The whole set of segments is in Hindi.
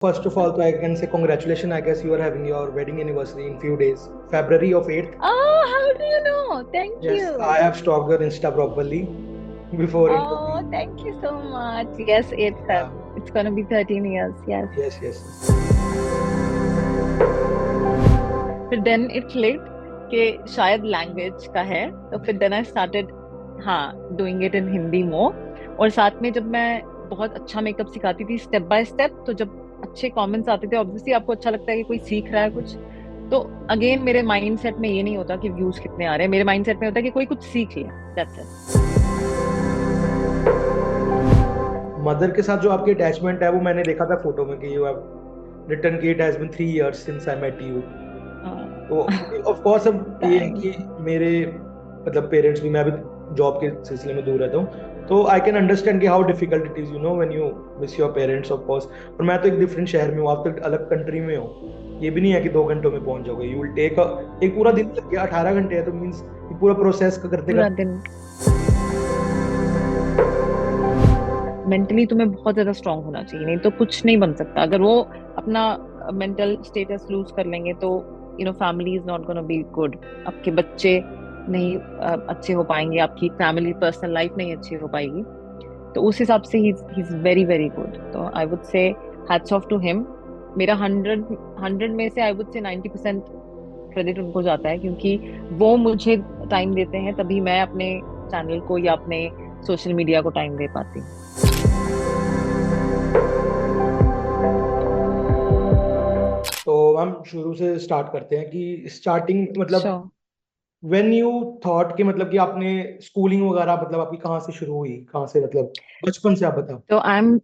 First of all, so I can say congratulations. I guess you are having your wedding anniversary in few days, February of 8th. Oh, how do you know? Thank Yes, I you. have stalked your Insta properly before it would Oh, be. thank you so much. Yes, 8 Feb. Yeah, It's gonna be 13 years. Yes. yes, yes. फिर देन इट क्लिक्ड कि शायद लैंग्वेज का है, तो फिर देन आई स्टार्टेड, हाँ, डूइंग इट इन हिंदी मोर। और साथ में जब मैं बहुत अच्छा मेकअप सिखाती थी स्टेप बाय स्टेप, तो जब अच्छे कमेंट्स आते थे, ऑब्वियसली आपको अच्छा लगता है कि कोई सीख रहा है कुछ। तो अगेन मेरे माइंडसेट में ये नहीं होता कि व्यूज कितने आ रहे हैं, मेरे माइंडसेट में होता है कि कोई कुछ सीख ले, दैट्स इट। मदर के साथ जो आपकी अटैचमेंट है वो मैंने देखा था फोटो में कि यू हैव रिटन कि it has been 3 years since I met you. तो ऑफ कोर्स अब ये है थैंक कि मेरे मतलब पेरेंट्स भी, मैं भी जॉब के सिलसिले में दूर रहता हूँ, तो आई कैन अंडरस्टैंड कि how difficult it is when you miss your parents of course. और मैं तो एक डिफरेंट शहर में हूँ, आप तो एक अलग कंट्री में हो। ये भी नहीं है कि 2 घंटों में पहुंच जाओगे, यू विल टेक एक पूरा दिन लग गया, 18 घंटे है तो मीन्स पूरा प्रोसेस करते पूरा करते। दिन। मेंटली तुम्हें बहुत ज्यादा स्ट्रांग होना चाहिए, नहीं तो कुछ नहीं बन सकता। अगर वो अपना मेंटल स्टेटस लूज कर लेंगे तो family is not gonna be good. आपके बच्चे नहीं अच्छे हो पाएंगे, आपकी फैमिली पर्सनल लाइफ नहीं अच्छी हो पाएगी। तो उस हिसाब से he is very very good. तो I would say hats off to him. मेरा 100 में से आई वुड से 90% क्रेडिट उनको जाता है, क्योंकि वो मुझे टाइम देते हैं, तभी मैं अपने चैनल को या अपने सोशल मीडिया को टाइम दे पाती हूँ। तो हम शुरू से स्टार्ट करते हैं कि स्टार्टिंग मतलब श्योर। व्हेन यू थॉट कि मतलब कि आपने स्कूलिंग वगैरह मतलब आपकी कहाँ से शुरू हुई, कहाँ से मतलब बचपन से आप बताओ। तो आई एम,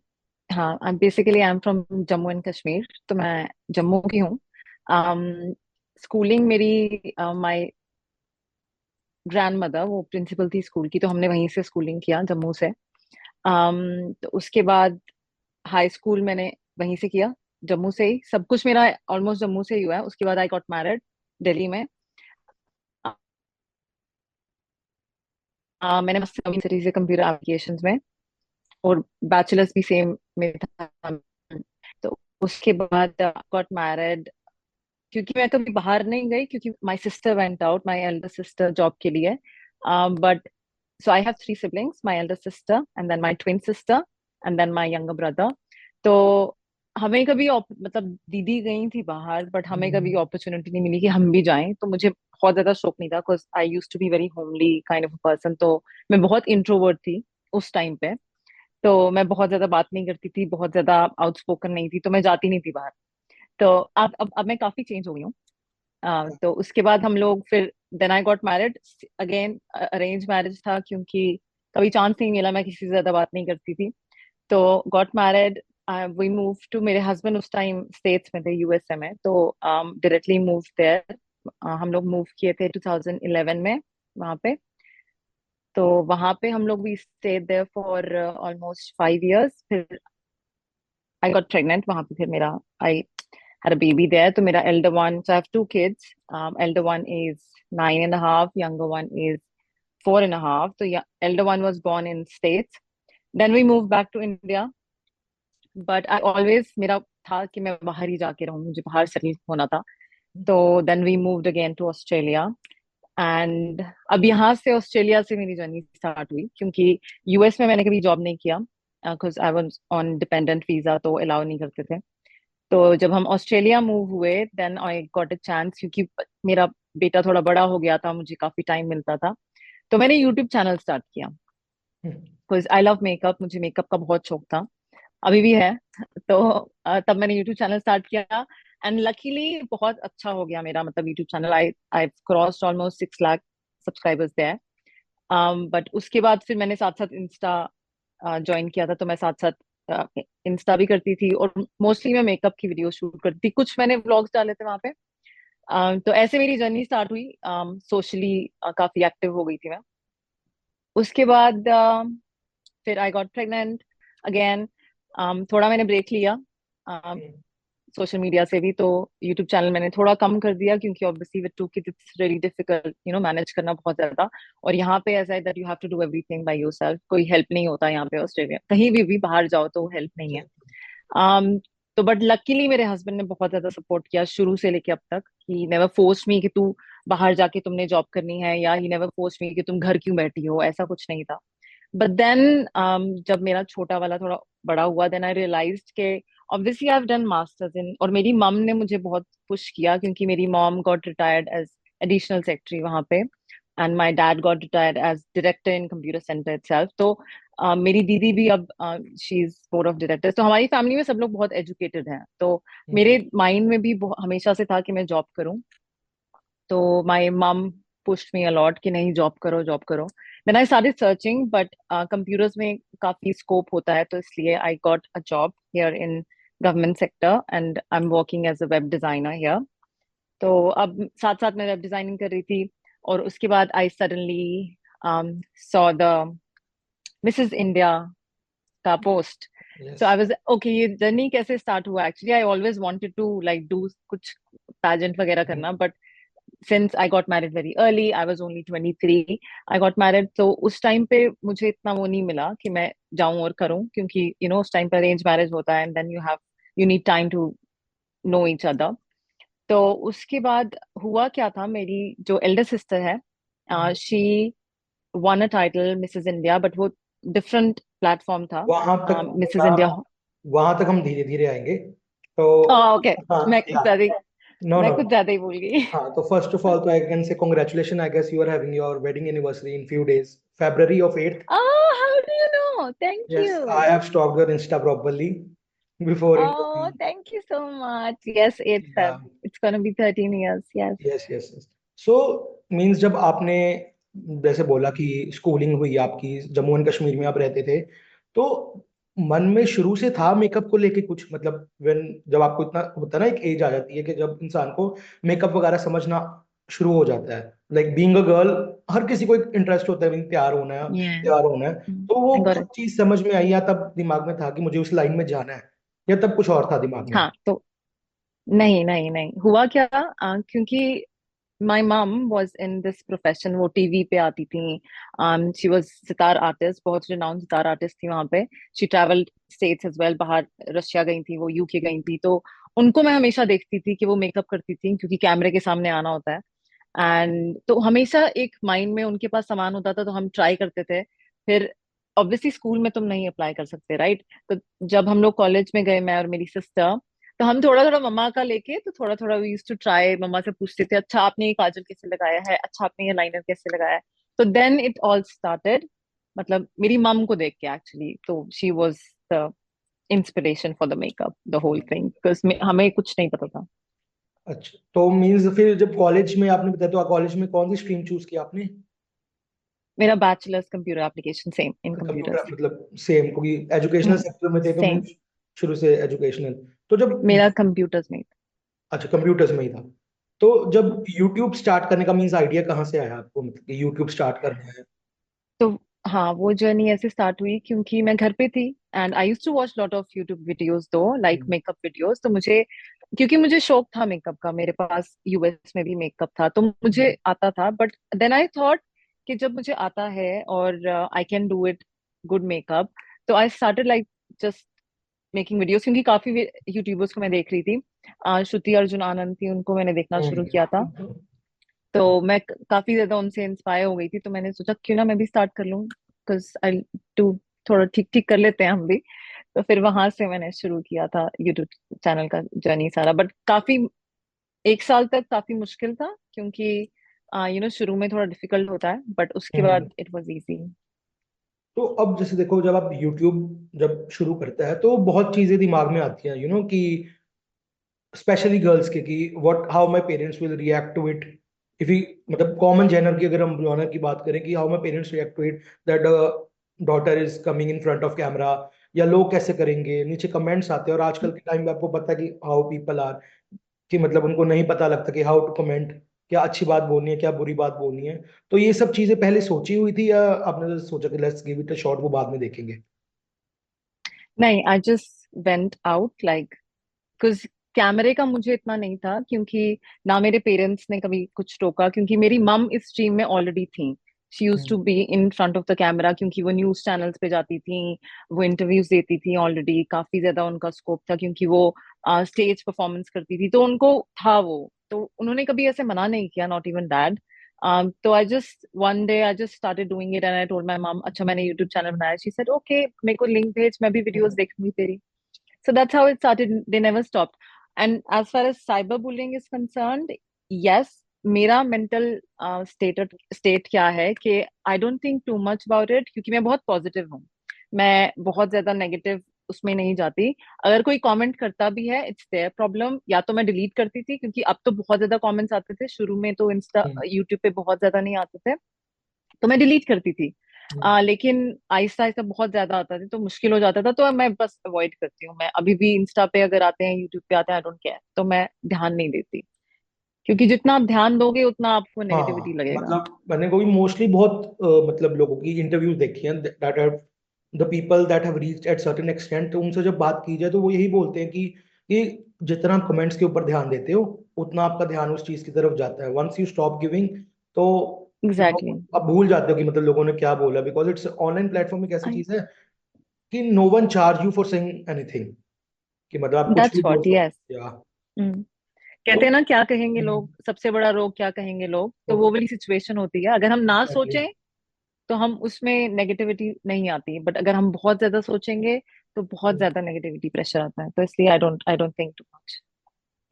हाँ, I am from Jammu and Kashmir, तो मैं जम्मू की हूँ। स्कूलिंग मेरी, माय ग्रैंड मदर वो प्रिंसिपल थी स्कूल की, तो हमने वहीं से स्कूलिंग किया, जम्मू से। तो उसके बाद हाई स्कूल मैंने वहीं से किया, जम्मू से ही। सब कुछ मेरा ऑलमोस्ट जम्मू से ही हुआ है। उसके बाद आई गॉट मैरिड दिल्ली में। मैंने यूनिवर्सिटी से कंप्यूटर एप्लीकेशंस में, और बैचलर्स भी सेम में था। तो उसके बाद गॉट मैरिड, क्योंकि मैं कभी बाहर नहीं गई, क्योंकि my sister went out, my elder sister job के लिए। But so I have 3 siblings, my elder sister and then my twin sister and then my younger brother. तो हमें कभी मतलब दीदी गई थी बाहर, बट हमें कभी हम्म। अपॉर्चुनिटी नहीं मिली कि हम भी जाएं। तो मुझे बहुत ज्यादा शौक नहीं था, because I use to be very homely kind of person. तो मैं बहुत इंट्रोवर्ट थी उस टाइम पे। तो मैं बहुत ज्यादा बात नहीं करती थी, बहुत ज्यादा आउटस्पोकन नहीं थी, तो मैं जाती नहीं थी बाहर। तो अब मैं काफी चेंज हो गई हूँ। तो उसके बाद हम लोग फिर then I got married again. Arrange marriage था, क्योंकि कभी चांस नहीं मिला, मैं किसी से ज्यादा बात नहीं करती थी। तो got married, we move to, मेरे हस्बैंड उस टाइम स्टेट्स में थे, यूएसए में, तो डायरेक्टली मूव देयर। हम लोग मूव किए थे 2011 में वहां पे। तो वहां पे हम लोग भी stay there for almost 5 years. फिर आई गॉट प्रेग्नेंट वहां पे, फिर मेरा आई had a baby there. So मेरा elder one, so I have 2 kids. Elder one is 9.5, younger one is 4.5. So yeah, elder one was born in States. Then we moved back to India. But I always, मेरा था कि मैं बाहर ही जाके रहूं, मुझे बाहर सेटल होना था। तो then we moved again to Australia. And अब यहाँ से ऑस्ट्रेलिया से मेरी जर्नी स्टार्ट हुई, क्योंकि यूएस में मैंने कभी जॉब नहीं किया, because I was on dependent visa, तो अलाउ नहीं करते थे। तो जब हम ऑस्ट्रेलिया मूव हुए, then I got a chance, क्योंकि मेरा बेटा थोड़ा बड़ा हो गया था, मुझे काफी टाइम मिलता था। तो मैंने यूट्यूब चैनल स्टार्ट किया, बिकॉज आई लव मेकअप, मुझे मेकअप का बहुत शौक था, अभी भी है। तो तब मैंने यूट्यूब चैनल स्टार्ट किया, एंड लकीली बहुत अच्छा हो गया मेरा, मतलब YouTube channel, I I crossed almost 6 lakh subscribers there. But उसके बाद फिर मैंने साथ साथ इंस्टा ज्वाइन किया था, तो मैं साथ साथ इंस्टा भी करती थी, और मोस्टली मैं मेकअप की वीडियो शूट करती थी, कुछ मैंने व्लॉग्स डाले थे वहां पे। तो ऐसे मेरी जर्नी स्टार्ट हुई, सोशली काफी एक्टिव हो गई थी मैं। उसके बाद फिर आई गॉट प्रेग्नेंट अगेन। थोड़ा मैंने ब्रेक लिया सोशल मीडिया से भी, तो यूट्यूब चैनल मैंने थोड़ा कम कर दिया, क्योंकि obviously with 2 kids it's really difficult manage करना बहुत ज्यादा। और यहाँ पे ऐसा है that you have to do everything by yourself, कोई हेल्प नहीं होता यहाँ पे। ऑस्ट्रेलिया कहीं भी बाहर जाओ तो हेल्प नहीं है। तो बट लकीली मेरे हस्बैंड ने बहुत ज्यादा सपोर्ट किया शुरू से लेके अब तक। ही नेवर फोर्स मी कि तू बाहर जाके तुमने जॉब करनी है, या ही नेवर फोर्स मी कि तुम घर क्यों बैठी हो, ऐसा कुछ नहीं था। बट देन जब मेरा छोटा वाला थोड़ा बड़ा हुआ, देन आई रियलाइज्ड के obviously I have done masters in, और मेरी मम ने मुझे बहुत पुश किया क्योंकि मेरी mom got retired as additional secretary वहां पे, and my dad got retired as director in computer centre itself. तो मेरी दीदी भी अब she is board of directors. तो हमारी फैमिली में सब लोग बहुत एजुकेटेड हैं, तो हम्म। मेरे माइंड में भी हमेशा से था कि मैं जॉब करूं। तो my mum pushed me a lot कि नहीं, जॉब करो जॉब करो। Then I started searching, but computers में काफी स्कोप होता है, तो इसलिए I got a job here in government sector and I am working as a web designer here. तो अब साथ साथ मैं वेब डिजाइनिंग कर रही थी, और उसके बाद I suddenly saw the Mrs India का post. So yes. I was okay, ये जर्नी कैसे स्टार्ट हुआ? Actually I always wanted to like do कुछ पैजेंट वगैरह करना, but since I got married very early, I was only 23, I got married, तो उस टाइम पे मुझे इतना वो नहीं मिला कि मैं जाऊं और करूं, क्योंकि उस टाइम पर अरेंज मैरिज होता है, and then you need time to know each other. तो उसके बाद हुआ क्या था, मेरी जो एल्डर सिस्टर है, she won a title Mrs India, but वो डिफरेंट प्लेटफॉर्म था। वहां तक मिसेस इंडिया। वहां तक हम धीरे धीरे आएंगे। तो ओके, हाँ, मैं कुछ या, ज्यादा ही नो मैं नो, कुछ ज्यादा ही भूल गई। हाँ, तो फर्स्ट ऑफ ऑल तो I can say congratulation, I guess you are having your wedding anniversary in few days, February of 8th. Oh, how do you know? Thank Yes, I you. have stalked your Insta properly before Oh, interview. thank you so much. Yes, 8th Yeah. Feb. It's gonna be 13 years. Yes. Yes yes yes. So means जब आपने जैसे बोला कि स्कूलिंग हुई आपकी जम्मू एंड कश्मीर में आप रहते थे, तो मन में शुरू से था मेकअप को लेके कुछ, मतलब व्हेन जब आपको इतना होता है ना, एक एज आ जाती है कि जब इंसान को मेकअप वगैरह समझना शुरू हो जाता है, लाइक बीइंग अ गर्ल, हर किसी को एक इंटरेस्ट होता है being Yeah. तैयार होना है। तो वो I got खुद it. चीज समझ में आई, या तब दिमाग में था कि मुझे उस लाइन में जाना है, या तब कुछ और था दिमाग में? हाँ, तो नहीं नहीं नहीं हुआ क्या, क्योंकि my mom was in this profession, वो टीवी पे आती थी। she was सितार आर्टिस्ट, बहुत renowned सितार आर्टिस्ट थी वहां पे। she traveled states as well, बाहर रशिया गई थी वो, यूके गई थी, तो उनको मैं हमेशा देखती थी कि वो मेकअप करती थी, क्योंकि कैमरे के सामने आना होता है। एंड तो हमेशा एक माइंड में उनके पास सामान होता था, तो हम ट्राई करते थे। फिर ऑब्वियसली स्कूल में तुम नहीं अप्लाई कर सकते, राइट? तो जब हम लोग कॉलेज में गए, मैं और मेरी सिस्टर, तो हम थोड़ा थोड़ा मम्मा का लेके, तो थोड़ा थोड़ा वी यूज्ड टू ट्राई। मम्मा से पूछते थे, अच्छा आपने ये काजल कैसे लगाया है, अच्छा आपने ये लाइनर कैसे लगाया है। तो देन इट ऑल स्टार्टेड, मतलब मेरी मम को देख के एक्चुअली। तो she was the inspiration for the makeup, the whole thing, because हमें कुछ नहीं पता था। अच्छा, तो मीन्स फिर जब कॉलेज में आपने बताया, तो कॉलेज में कौन सी स्ट्रीम चूज की आपने? मेरा bachelors computer application, same in computer, computers. मतलब सेम, क्योंकि एजुकेशनल सेक्टर में थे तो सेम, मीन्स शुरू से एजुकेशनल। तो जब, मेरा कंप्यूटर्स में। अच्छा, कंप्यूटर्स में ही था। तो जब यूट्यूब स्टार्ट करने का मीन्स आइडिया कहाँ से आया आपको, मतलब कि यूट्यूब स्टार्ट करना है? तो हाँ, वो जर्नी ऐसे स्टार्ट हुई क्योंकि मैं घर पे थी, and I used to watch lot of YouTube videos, though like hmm. Makeup videos. तो मुझे, क्योंकि मुझे शौक था मेकअप का, मेरे पास यूएस में भी मेकअप था, तो मुझे आता था। बट देन आई थॉट कि जब मुझे आता है और I can do it good makeup, तो I started like just making videos, क्योंकि काफी यूट्यूबर्स को मैं देख रही थी। श्रुति अर्जुन आनंद थी, उनको मैंने देखना शुरू किया था। हम्म। तो मैं काफी ज्यादा उनसे इंस्पायर हो गई थी, तो मैंने सोचा क्यों ना मैं भी स्टार्ट कर लूं, बिकॉज आई टू थोड़ा ठीक ठीक कर लेते हैं हम भी। तो फिर वहां से मैंने शुरू किया था यूट्यूब चैनल का जर्नी सारा। बट काफी, 1 साल तक काफी मुश्किल था, क्योंकि शुरू में थोड़ा डिफिकल्ट होता है, बट उसके हम्म। बाद इट वाज इजी। तो अब जैसे देखो, जब आप यूट्यूब जब शुरू करता है तो बहुत चीजें दिमाग में आती हैं, कि स्पेशली गर्ल्स के, कि what how my parents will react to it, if he, मतलब कॉमन जेनर की, अगर हम जॉनर की बात करें, कि how my parents react to it, that daughter is coming in front of camera, या लोग कैसे करेंगे, नीचे कमेंट्स आते हैं। और आजकल के टाइम में आपको पता है कि हाउ पीपल आर, कि मतलब उनको नहीं पता लगता कि हाउ टू कमेंट, क्या अच्छी बात बोलनी है, क्या बुरी बात बोलनी है। तो ये सब चीजें पहले सोची हुई थी, या आपने तो सोचा कि let's give it a shot, वो बाद में देखेंगे? नहीं, I just went out like, because कैमरे का मुझे इतना नहीं था, क्योंकि ना मेरे पेरेंट्स ने कभी कुछ टोका, क्योंकि मेरी मम इस स्ट्रीम में ऑलरेडी थी। She use to be in front of the camera, क्योंकि वो न्यूज चैनल्स पे जाती थी, वो इंटरव्यूज देती थी, ऑलरेडी काफी ज्यादा उनका स्कोप था, क्योंकि वो स्टेज परफॉर्मेंस करती थी, तो उनको था वो। तो उन्होंने कभी ऐसे मना नहीं किया, नॉट इवन दैट। तो I just one day I just started doing it and I told my mom, अच्छा मैंने यूट्यूब चैनल बनाया। शी सेड ओके, मेरे को लिंक भेज, मैं भी वीडियोस देखूंगी तेरी। So that's how it started. They never stopped. And as far as cyberbullying is concerned, yes, मेरा मेंटल स्टेट क्या है कि I don't think too much about it, क्योंकि मैं बहुत पॉजिटिव हूँ। मैं बहुत ज्यादा नेगेटिव उसमें नहीं जाती। अगर कोई कमेंट करता भी है, इट्स देयर प्रॉब्लम। या तो मैं डिलीट करती थी, क्योंकि अब तो बहुत ज्यादा कमेंट्स आते थे, शुरू में तो इंस्टा यूट्यूब पे बहुत ज्यादा नहीं आते थे, तो मैं डिलीट करती थी। लेकिन आहिस्ता आहिस्ता बहुत ज्यादा आता था, तो मुश्किल हो जाता था, तो मैं बस अवॉइड करती हूँ। मैं अभी भी इंस्टा पे अगर आते हैं, यूट्यूब पे आते हैं, आई डोंट केयर, तो मैं ध्यान नहीं देती, क्योंकि जितना आप ध्यान दोगे उतना आपको नेगेटिविटी हाँ लगेगा। मतलब मैंने कोई मोस्टली बहुत मतलब लोगों की इंटरव्यूज देखी हैं that are the people that have reached at certain extent, तो उनसे जब बात की जाए तो वो यही बोलते हैं कि जितना आप कमेंट्स के ऊपर ध्यान देते हो उतना आपका ध्यान उस चीज की तरफ जाता है। वंस यू स्टॉप गिविंग तो एग्जैक्टली। आप भूल जाते हो कि मतलब लोगों ने क्या बोला, बिकॉज इट्स ऑनलाइन प्लेटफॉर्म एक ऐसी चीज है कि no one charge you for saying anything, कि मतलब आप कुछ भी दैट्स बोल व्हाट, यस। सकते हो या तो कहते हैं ना, क्या कहेंगे लोग, सबसे बड़ा रोग क्या कहेंगे लोग, तो वो वाली सिचुएशन होती है। अगर हम ना एग्जैक्टली। सोचें तो हम उसमें नेगेटिविटी नहीं आती, बट अगर हम बहुत ज्यादा सोचेंगे तो बहुत ज्यादा नेगेटिविटी प्रेशर आता है। तो इसलिए I don't think too much.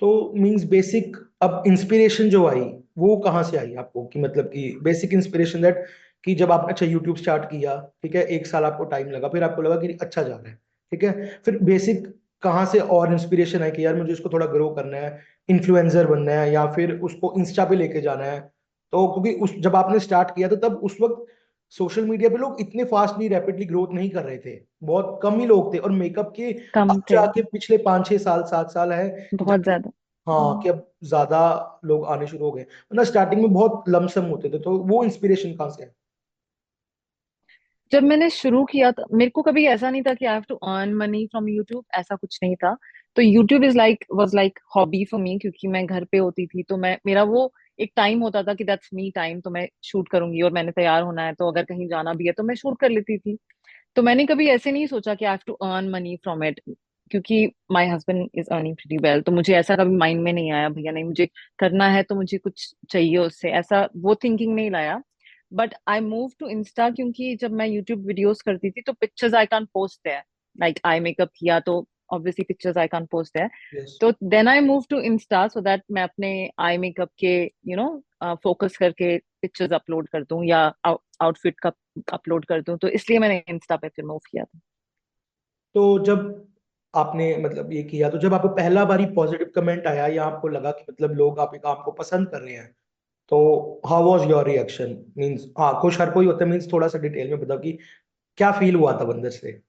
तो मींस बेसिक अब इंस्पिरेशन जो आई वो कहाँ से आई आपको, कि मतलब कि बेसिक इंस्पिरेशन दैट कि जब आपने अच्छा यूट्यूब स्टार्ट किया, ठीक है, एक साल आपको टाइम लगा, फिर आपको लगा कि अच्छा जा रहा है, ठीक है, फिर बेसिक कहाँ से और इंस्पिरेशन है कि यार मुझे इसको थोड़ा ग्रो करना है, इन्फ्लुएंसर बनना है या फिर उसको इंस्टा पे लेके जाना है। तो क्योंकि उस जब आपने स्टार्ट किया तो तब उस वक्त सोशल मीडिया पे लोग इतने फास्टली रैपिडली ग्रोथ नहीं कर रहे थे, बहुत कम ही लोग थे, और मेकअप के कम अब थे, जाके पिछले 5 6 साल 7 साल है बहुत जब, ज्यादा। हाँ, कि अब ज्यादा लोग आने शुरू हो गए, वरना स्टार्टिंग में बहुत लमसम होते थे। तो वो इंस्पिरेशन कहाँ से है? जब मैंने शुरू किया था, मेरे को कभी ऐसा नहीं था कि I have to earn money from YouTube, ऐसा कुछ नहीं था। तो YouTube is like was like hobby for me, क्योंकि मैं घर पे होती थी, तो मैं मेरा वो एक टाइम होता था कि दैट्स मी टाइम, तो मैं शूट करूंगी, और मैंने तैयार होना है, तो अगर कहीं जाना भी है तो मैं शूट कर लेती थी। तो मैंने कभी ऐसे नहीं सोचा कि I have to earn money from it, क्योंकि my husband is earning pretty well, तो मुझे ऐसा कभी माइंड में नहीं आया, भैया नहीं मुझे करना है तो मुझे कुछ चाहिए उससे, ऐसा वो थिंकिंग नहीं लाया। But I move to Insta, क्योंकि जब मैं यूट्यूब वीडियोस करती थी तो pictures I can't post there, like I makeup किया तो obviously pictures I can't post there. Yes. तो then I move to Insta so that मैं अपने आई मेकअप के फोकस करके पिक्चर्स अपलोड कर दूं, या आउटफिट का अपलोड कर दूं, तो इसलिए मैंने इंस्टा पे फिर मूव किया था। तो जब आपने मतलब ये किया, तो जब आपको पहला बारी पॉजिटिव कमेंट आया या आपको लगा कि मतलब लोग आपके काम को पसंद कर रहे हैं, तो how was your reaction? Means हाँ, खुश हर कोई होता है, मींस थोड़ा सा डिटेल में बताओ कि क्या फील हुआ था अंदर से?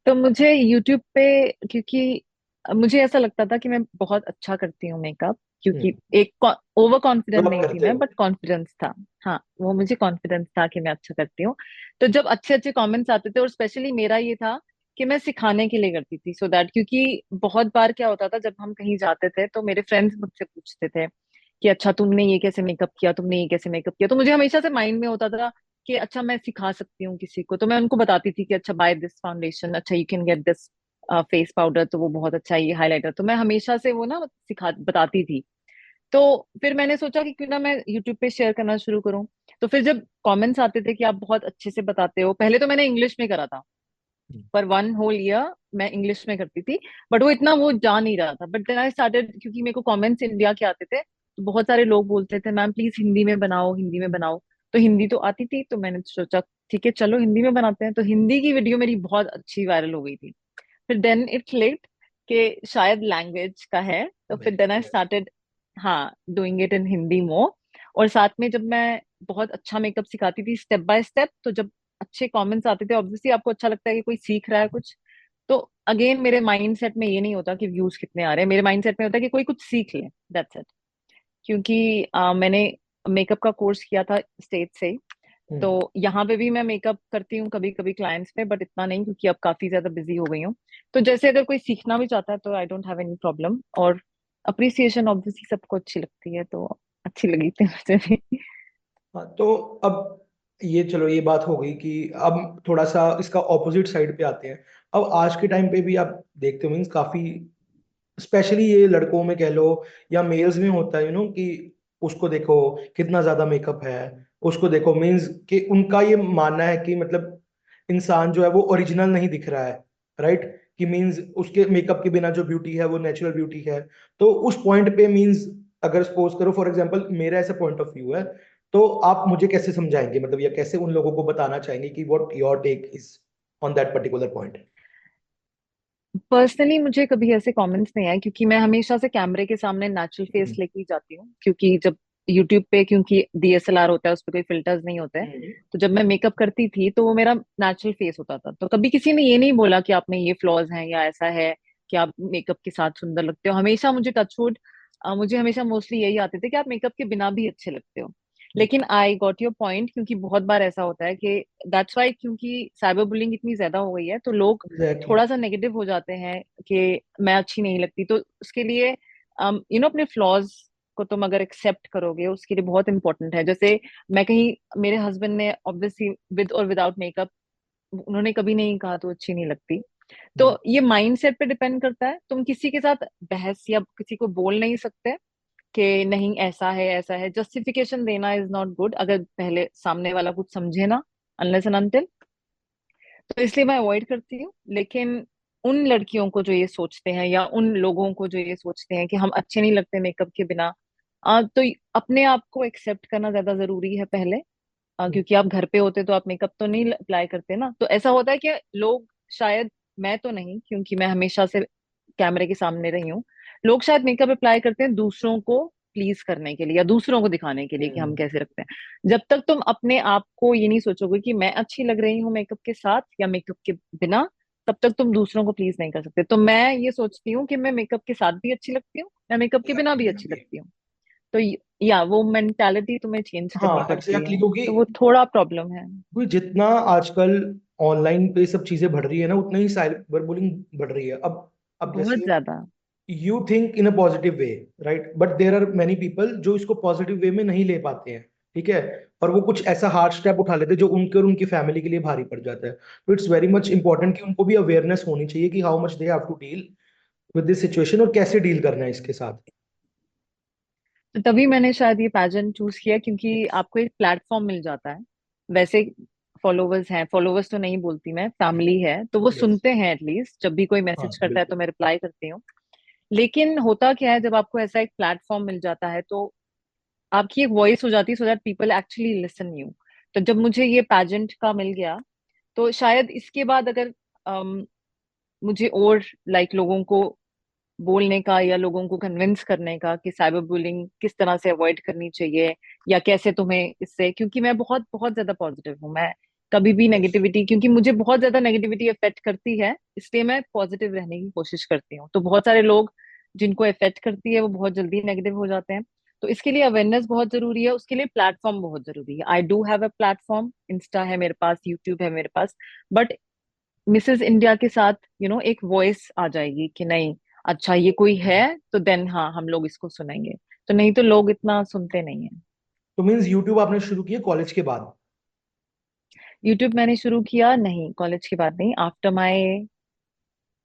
तो मुझे यूट्यूब पे, क्योंकि मुझे ऐसा लगता था कि मैं बहुत अच्छा करती हूँ मेकअप, क्योंकि हम्म। एक ओवर जो कॉन्फिडेंट आप नहीं थी करते मैं, हो। बट कॉन्फिडेंस था। हाँ, वो मुझे कॉन्फिडेंस था कि मैं अच्छा करती हूँ। तो जब अच्छे अच्छे कमेंट्स आते थे, और स्पेशली मेरा ये था कि मैं सिखाने के लिए करती थी, सो दैट, क्योंकि बहुत बार क्या होता था, जब हम कहीं जाते थे तो मेरे फ्रेंड्स मुझसे पूछते थे कि अच्छा तुमने ये कैसे मेकअप किया, तुमने ये कैसे मेकअप किया, तो मुझे हमेशा से माइंड में होता था कि अच्छा मैं सिखा सकती हूँ किसी को, तो मैं उनको बताती थी कि अच्छा बाय दिस फाउंडेशन, अच्छा you can get this face powder, तो वो बहुत अच्छा है, ये हाइलाइटर, तो मैं हमेशा से वो ना सिखा बताती थी। तो फिर मैंने सोचा कि क्यों ना मैं यूट्यूब पे शेयर करना शुरू करूं। तो फिर जब कमेंट्स आते थे कि आप बहुत अच्छे से बताते हो, पहले तो मैंने इंग्लिश में करा था, पर वन होल ईयर मैं इंग्लिश में करती थी, बट वो इतना वो जा नहीं रहा था। बट देन आई स्टार्टेड, क्योंकि मेरे को कमेंट्स इंडिया के आते थे, तो बहुत सारे लोग बोलते थे मैम प्लीज हिंदी में बनाओ, हिंदी में बनाओ। तो हिंदी तो आती थी, तो मैंने सोचा ठीक है चलो हिंदी में बनाते हैं, तो हिंदी की वीडियो मेरी बहुत अच्छी वायरल हो गई थी। फिर देन इट क्लिक्ड कि शायद लैंग्वेज का है, तो फिर देन आई स्टार्टेड, हाँ, डूइंग इट इन हिंदी मोर। और साथ में जब मैं बहुत अच्छा मेकअप सिखाती थी स्टेप बाय स्टेप, तो जब अच्छे कमेंट्स आते थे, ऑब्वियसली आपको अच्छा लगता है कि कोई सीख रहा है कुछ। तो अगेन मेरे माइंड सेट में ये नहीं होता कि व्यूज कितने आ रहे हैं, मेरे माइंड सेट में होता है कि कोई कुछ सीख ले, दैट्स इट। क्योंकि मैंने मेकअप का कोर्स किया था स्टेज से ही, तो हम्म। यहाँ पे भी मैं मेकअप करती हूँ कभी कभी क्लाइंट्स पे, बट इतना नहीं, क्योंकि अब काफी ज्यादा बिजी हो गई हूँ। तो जैसे अगर कोई सीखना भी चाहता है तो I don't have any problem. और अप्रिसिएशन ऑब्वियसली सबको अच्छी लगती है, तो अच्छी लगी थी मुझे भी। हाँ, तो अब ये चलो ये बात हो गई कि अब थोड़ा सा इसका ऑपोजिट साइड पे आते हैं। अब आज के टाइम पे भी आप देखते हो मीन्स काफी, स्पेशली ये लड़कों में कह लो या मेल्स में होता है कि उसको देखो कितना ज्यादा मेकअप है, उसको देखो मीन्स कि उनका ये मानना है कि मतलब इंसान जो है वो ओरिजिनल नहीं दिख रहा है, राइट? कि मीन्स उसके मेकअप के बिना जो ब्यूटी है वो नेचुरल ब्यूटी है। तो उस पॉइंट पे मीन्स अगर सपोज करो फॉर एग्जांपल मेरा ऐसा पॉइंट ऑफ व्यू है, तो आप मुझे कैसे समझाएंगे मतलब या कैसे उन लोगों को बताना चाहेंगे कि what your take is on that particular point? Personally मुझे कभी ऐसे कमेंट्स नहीं आए, क्योंकि मैं हमेशा से कैमरे के सामने नेचुरल फेस लेके ही जाती हूँ। क्योंकि जब यूट्यूब पे, क्योंकि डीएसएलआर होता है, उस पर कोई फिल्टर्स नहीं होते हैं, तो जब मैं मेकअप करती थी तो वो मेरा नेचुरल फेस होता था। तो कभी किसी ने ये नहीं बोला कि आप में ये फ्लॉज हैं या ऐसा है कि आप मेकअप के साथ सुंदर लगते हो। हमेशा मुझे टचवुड, मुझे हमेशा मोस्टली यही आते थे कि आप मेकअप के बिना भी अच्छे लगते हो। लेकिन आई गॉट योर पॉइंट, क्योंकि बहुत बार ऐसा होता है कि दैट्स वाई, क्योंकि साइबर बुलिंग इतनी ज्यादा हो गई है तो लोग एग्जैक्टली। थोड़ा सा नेगेटिव हो जाते हैं कि मैं अच्छी नहीं लगती। तो उसके लिए अपने फ्लॉज को तुम अगर एक्सेप्ट करोगे, उसके लिए बहुत इंपॉर्टेंट है। जैसे मैं कहीं, मेरे हस्बैंड ने ऑब्वियसली विद और विदाउट मेकअप, उन्होंने कभी नहीं कहा तो अच्छी नहीं लगती। तो ये माइंडसेट पे डिपेंड करता है। तुम किसी के साथ बहस या किसी को बोल नहीं सकते कि नहीं ऐसा है ऐसा है। जस्टिफिकेशन देना इज नॉट गुड, अगर पहले सामने वाला कुछ समझे ना, अनलेस एंड अनटिल। तो इसलिए मैं अवॉइड करती हूँ। लेकिन उन लड़कियों को जो ये सोचते हैं, या उन लोगों को जो ये सोचते हैं कि हम अच्छे नहीं लगते मेकअप के बिना, तो अपने आप को एक्सेप्ट करना ज्यादा जरूरी है पहले। क्योंकि आप घर पे होते तो आप मेकअप तो नहीं अप्लाई करते ना। तो ऐसा होता है कि लोग शायद, मैं तो नहीं क्योंकि मैं हमेशा से कैमरे के सामने रही हूँ, लोग शायद मेकअप अप्लाई करते हैं दूसरों को प्लीज करने के लिए या दूसरों को दिखाने के लिए कि हम कैसे रखते हैं। जब तक तुम अपने आप को ये नहीं सोचोगे कि मैं अच्छी लग रही हूँ मेकअप के साथ या मेकअप के बिना, तब तक तुम दूसरों को प्लीज नहीं कर सकते। तो मैं ये सोचती हूँ कि मैं मेकअप के साथ भी अच्छी लगती हूँ, मैं मेकअप के बिना भी अच्छी एग्जैक्टली। लगती हूँ। तो या वो मेंटालिटी तुम्हें चेंज करनी हाँ पड़ती एग्जैक्टली, है। क्योंकि तो वो थोड़ा प्रॉब्लम है। जितना आजकल ऑनलाइन पे सब चीजें बढ़ रही है ना उतना ही साइबर बुलिंग बढ़ रही है। अब बहुत जैसे ज्यादा। You think in a positive way, right, but there are many people जो इसको पॉजिटिव वे में नहीं ले पाते हैं, ठीक है? और वो कुछ ऐसा हार्ड स्टेप उठा लेते हैं जो उनके और उनकी फैमिली के लिए भारी पड़ जाता है। तो इट्स वेरी मच इंपॉर्टेंट कि उनको भी अवेयरनेस होनी चाहिए कि how much they have to deal with this situation और कैसे डील करना है इसके साथ। तो तभी मैंने शायद ये पैजेंट चूज किया, क्योंकि आपको एक प्लेटफॉर्म मिल जाता है। वैसे फॉलोवर्स हैं, फॉलोवर्स तो नहीं बोलती मैं, फैमिली है, तो वो यस। सुनते हैं एटलीस्ट। जब भी कोई हाँ मैसेज करता है तो बिल्कुल। मैं रिप्लाई करती हूँ। लेकिन होता क्या है, जब आपको ऐसा एक प्लेटफॉर्म मिल जाता है तो आपकी एक वॉइस हो जाती है, so that people actually listen you. तो जब मुझे ये पैजेंट का मिल गया, तो शायद इसके बाद अगर मुझे और लोगों को बोलने का या लोगों को कन्विंस करने का कि साइबर बुलिंग किस तरह से अवॉइड करनी चाहिए, या कैसे तुम्हें इससे, क्योंकि मैं बहुत बहुत ज्यादा पॉजिटिव हूँ। मैं कभी भी यस। नेगेटिविटी, क्योंकि मुझे बहुत ज्यादा नेगेटिविटी अफेक्ट करती है, इसलिए मैं पॉजिटिव रहने की कोशिश करती हूँ। तो बहुत सारे लोग जिनको अफेक्ट करती है वो बहुत जल्दी नेगेटिव हो जाते हैं। तो इसके लिए अवेयरनेस बहुत जरूरी है, उसके लिए प्लेटफॉर्म बहुत जरूरी है। I do have a platform, Insta है मेरे पास, यूट्यूब है मेरे पास। बट मिसेस इंडिया के साथ एक वॉइस आ जाएगी कि नहीं, अच्छा ये कोई है, तो देन हाँ हम लोग इसको सुनेंगे। तो नहीं तो लोग इतना सुनते नहीं है। तो मीन्स यूट्यूब आपने शुरू किया कॉलेज के बाद? यूट्यूब मैंने शुरू किया नहीं कॉलेज के बाद, नहीं, आफ्टर माय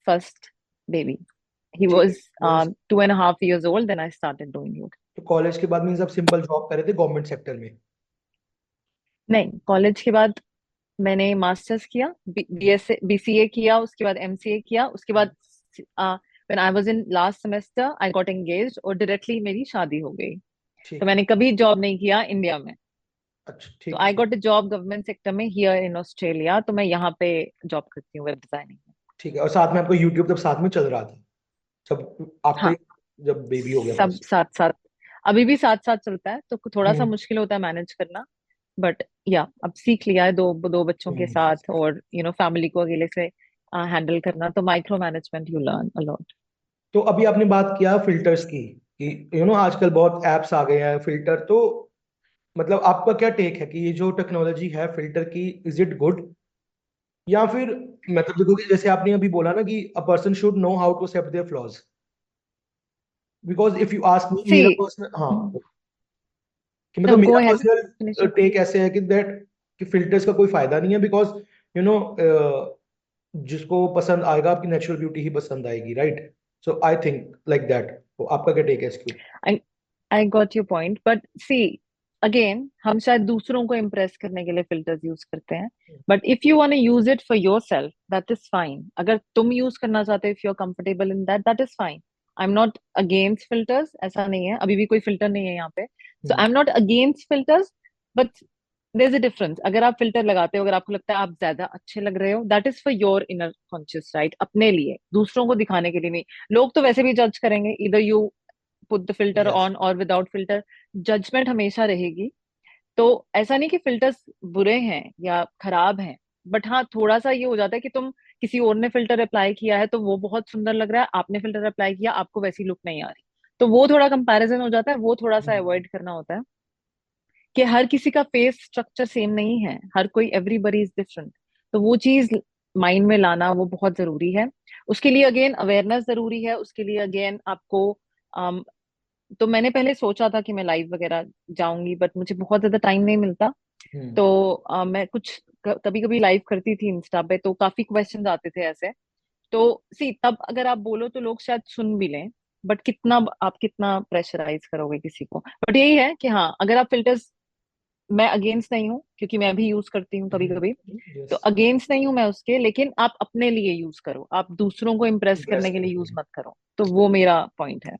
फर्स्ट बेबी। ही ठीक वाज है, means 2.5 years old, then I started doing it. तो कॉलेज के बाद मीन्स आप सिंपल जॉब कर रहे थे गवर्नमेंट सेक्टर में? नहीं, कॉलेज के बाद मैंने मास्टर्स किया, बीएस बीसीए किया, उसके बाद एमसीए किया, उसके बाद when I was in last semester I got engaged और डायरेक्टली मेरी शादी हो गई। तो ठीक है। मैंने कभी जॉब नहीं किया इंडिया में। अच्छा तो ठीक आई ठीक। Got a job government sector में हियर इन ऑस्ट्रेलिया, तो मैं यहाँ पे जॉब करती हूँ, वेब डिजाइनिंग में। ठीक है, और साथ में आपको यूट्यूब तब साथ में चल रहा था सब आफ्टर, हाँ, जब बेबी हो गया सब फर्स्ट? साथ साथ, अभी भी साथ साथ चलता है, तो थोड़ा सा हम्म। मुश्किल होता है मैनेज करना। बट या अब सीख लिया है, दो दो बच्चों के हम्म। साथ, और फैमिली को अकेले से हैंडल करना, तो micro management you learn a lot. तो अभी आपने बात किया फिल्टर्स की कि आजकल बहुत एप्स आ गए हैं फिल्टर, तो मतलब आपका क्या टेक है कि ये जो टेक्नोलॉजी है फिल्टर की, इज इट गुड? या फिर मतलब देखो कि जैसे आपने अभी बोला ना कि a person should know how to accept their flaws, because if you ask me see, मेरा पर्सनल, हाँ। कि मतलब तो गो मेरा ahead, finish personal it. Take ऐसे है कि दैट कि फिल्टर्स का कोई फायदा नहीं है, बिकॉज यू नो जिसको पसंद आएगा आपकी नेचुरल ब्यूटी ही पसंद आएगी, right? So I think like that. तो आपका क्या टेक है इसके ऊपर? I I got your point, but see again, हम शायद दूसरों को इम्प्रेस करने के लिए फिल्टर्स यूज करते हैं, but if you want use it for yourself, that is fine. अगर तुम यूज करना चाहते हो, if you are comfortable in that, that is fine. I am not against filters, ऐसा नहीं है, अभी भी कोई फिल्टर नहीं है यहाँ पे। So I am not against filters, but there is a difference. अगर आप फिल्टर लगाते हो, अगर आपको लगता है आप ज्यादा अच्छे लग रहे हो, that is for your inner conscious, right? अपने लिए, दूसरों को दिखाने के लिए नहीं। लोग तो वैसे भी जज करेंगे, इधर you put the filter yes. On और विदाउट फिल्टर, जजमेंट हमेशा रहेगी। तो ऐसा नहीं कि फिल्टर्स बुरे हैं या खराब हैं, बट हाँ, थोड़ा सा ये हो जाता है कि तुम, किसी और ने फिल्टर अप्लाई किया है तो वो बहुत सुंदर लग रहा है, आपने फिल्टर अप्लाई किया, आपको वैसी लुक नहीं आ रही, तो वो थोड़ा कंपैरिजन हो जाता है, वो थोड़ा सा अवॉइड करना होता है। कि हर किसी का फेस स्ट्रक्चर सेम नहीं है, हर कोई, एवरीबडी इज डिफरेंट। तो वो चीज माइंड में लाना वो बहुत जरूरी है। उसके लिए अगेन अवेयरनेस जरूरी है, उसके लिए अगेन आपको तो मैंने पहले सोचा था कि मैं लाइव वगैरह जाऊंगी, बट मुझे बहुत ज्यादा टाइम नहीं मिलता। हम्म। तो मैं कुछ कभी कभी लाइव करती थी इंस्टा पे, तो काफी क्वेश्चंस आते थे ऐसे। तो सी तब अगर आप बोलो तो लोग शायद सुन भी लें, बट कितना, आप कितना प्रेशराइज करोगे किसी को? बट यही है कि हाँ, अगर आप फिल्टर्स, मैं अगेंस्ट नहीं हूँ क्योंकि मैं भी यूज करती हूँ कभी कभी, तो यस। अगेंस्ट नहीं हूँ मैं उसके, लेकिन आप अपने लिए यूज करो, आप दूसरों को इम्प्रेस इम्प्रेस करने के लिए यूज करके। मत करो। तो वो मेरा पॉइंट है।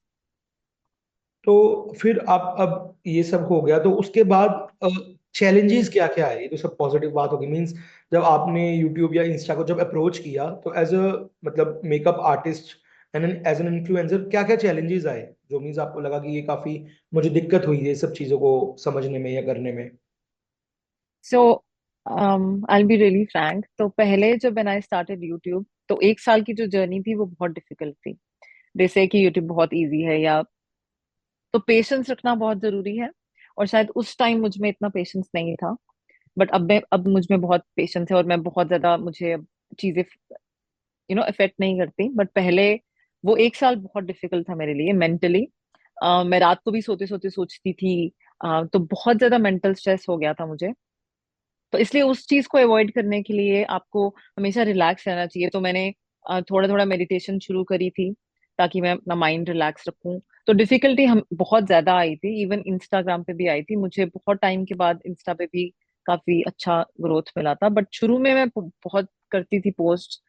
तो फिर आप, अब ये सब हो गया तो उसके बाद चैलेंजेस क्या क्या है? ये तो सब पॉजिटिव बात होगी, मींस जब आपने यूट्यूब या इंस्टा को जब अप्रोच किया तो एज अ मतलब makeup artist and as an influencer क्या क्या चैलेंजेस आए, जो मींस आपको लगा कि ये काफी मुझे दिक्कत हुई है ये सब चीजों को समझने में या करने में? सो आई बी रियली फ्रैंक, तो पहले जब मैंने स्टार्टेड यूट्यूब, तो 1 साल की जो जर्नी थी वो बहुत डिफिकल्ट थी। जैसे कि यूट्यूब बहुत इजी है, या तो पेशेंस रखना बहुत जरूरी है। और शायद उस टाइम मुझ में इतना पेशेंस नहीं था, बट अब मुझ में बहुत पेशेंस है, और मैं बहुत ज्यादा, मुझे अब चीजें इफेक्ट नहीं करती। बट पहले वो 1 साल बहुत डिफिकल्ट था मेरे लिए मेंटली। मैं रात को भी सोते सोते सोचती थी। तो बहुत ज्यादा मेंटल स्ट्रेस हो गया था मुझे। तो इसलिए उस चीज को अवॉइड करने के लिए आपको हमेशा रिलैक्स रहना चाहिए। तो मैंने थोड़ा थोड़ा मेडिटेशन शुरू करी थी, ताकि मैं अपना माइंड रिलैक्स रखूं। तो डिफिकल्टी हम बहुत ज्यादा आई थी, इवन इंस्टाग्राम पे भी आई थी, मुझे बहुत टाइम के बाद इंस्टा पे भी काफी अच्छा ग्रोथ मिला था। बट शुरू में मैं बहुत करती थी पोस्ट,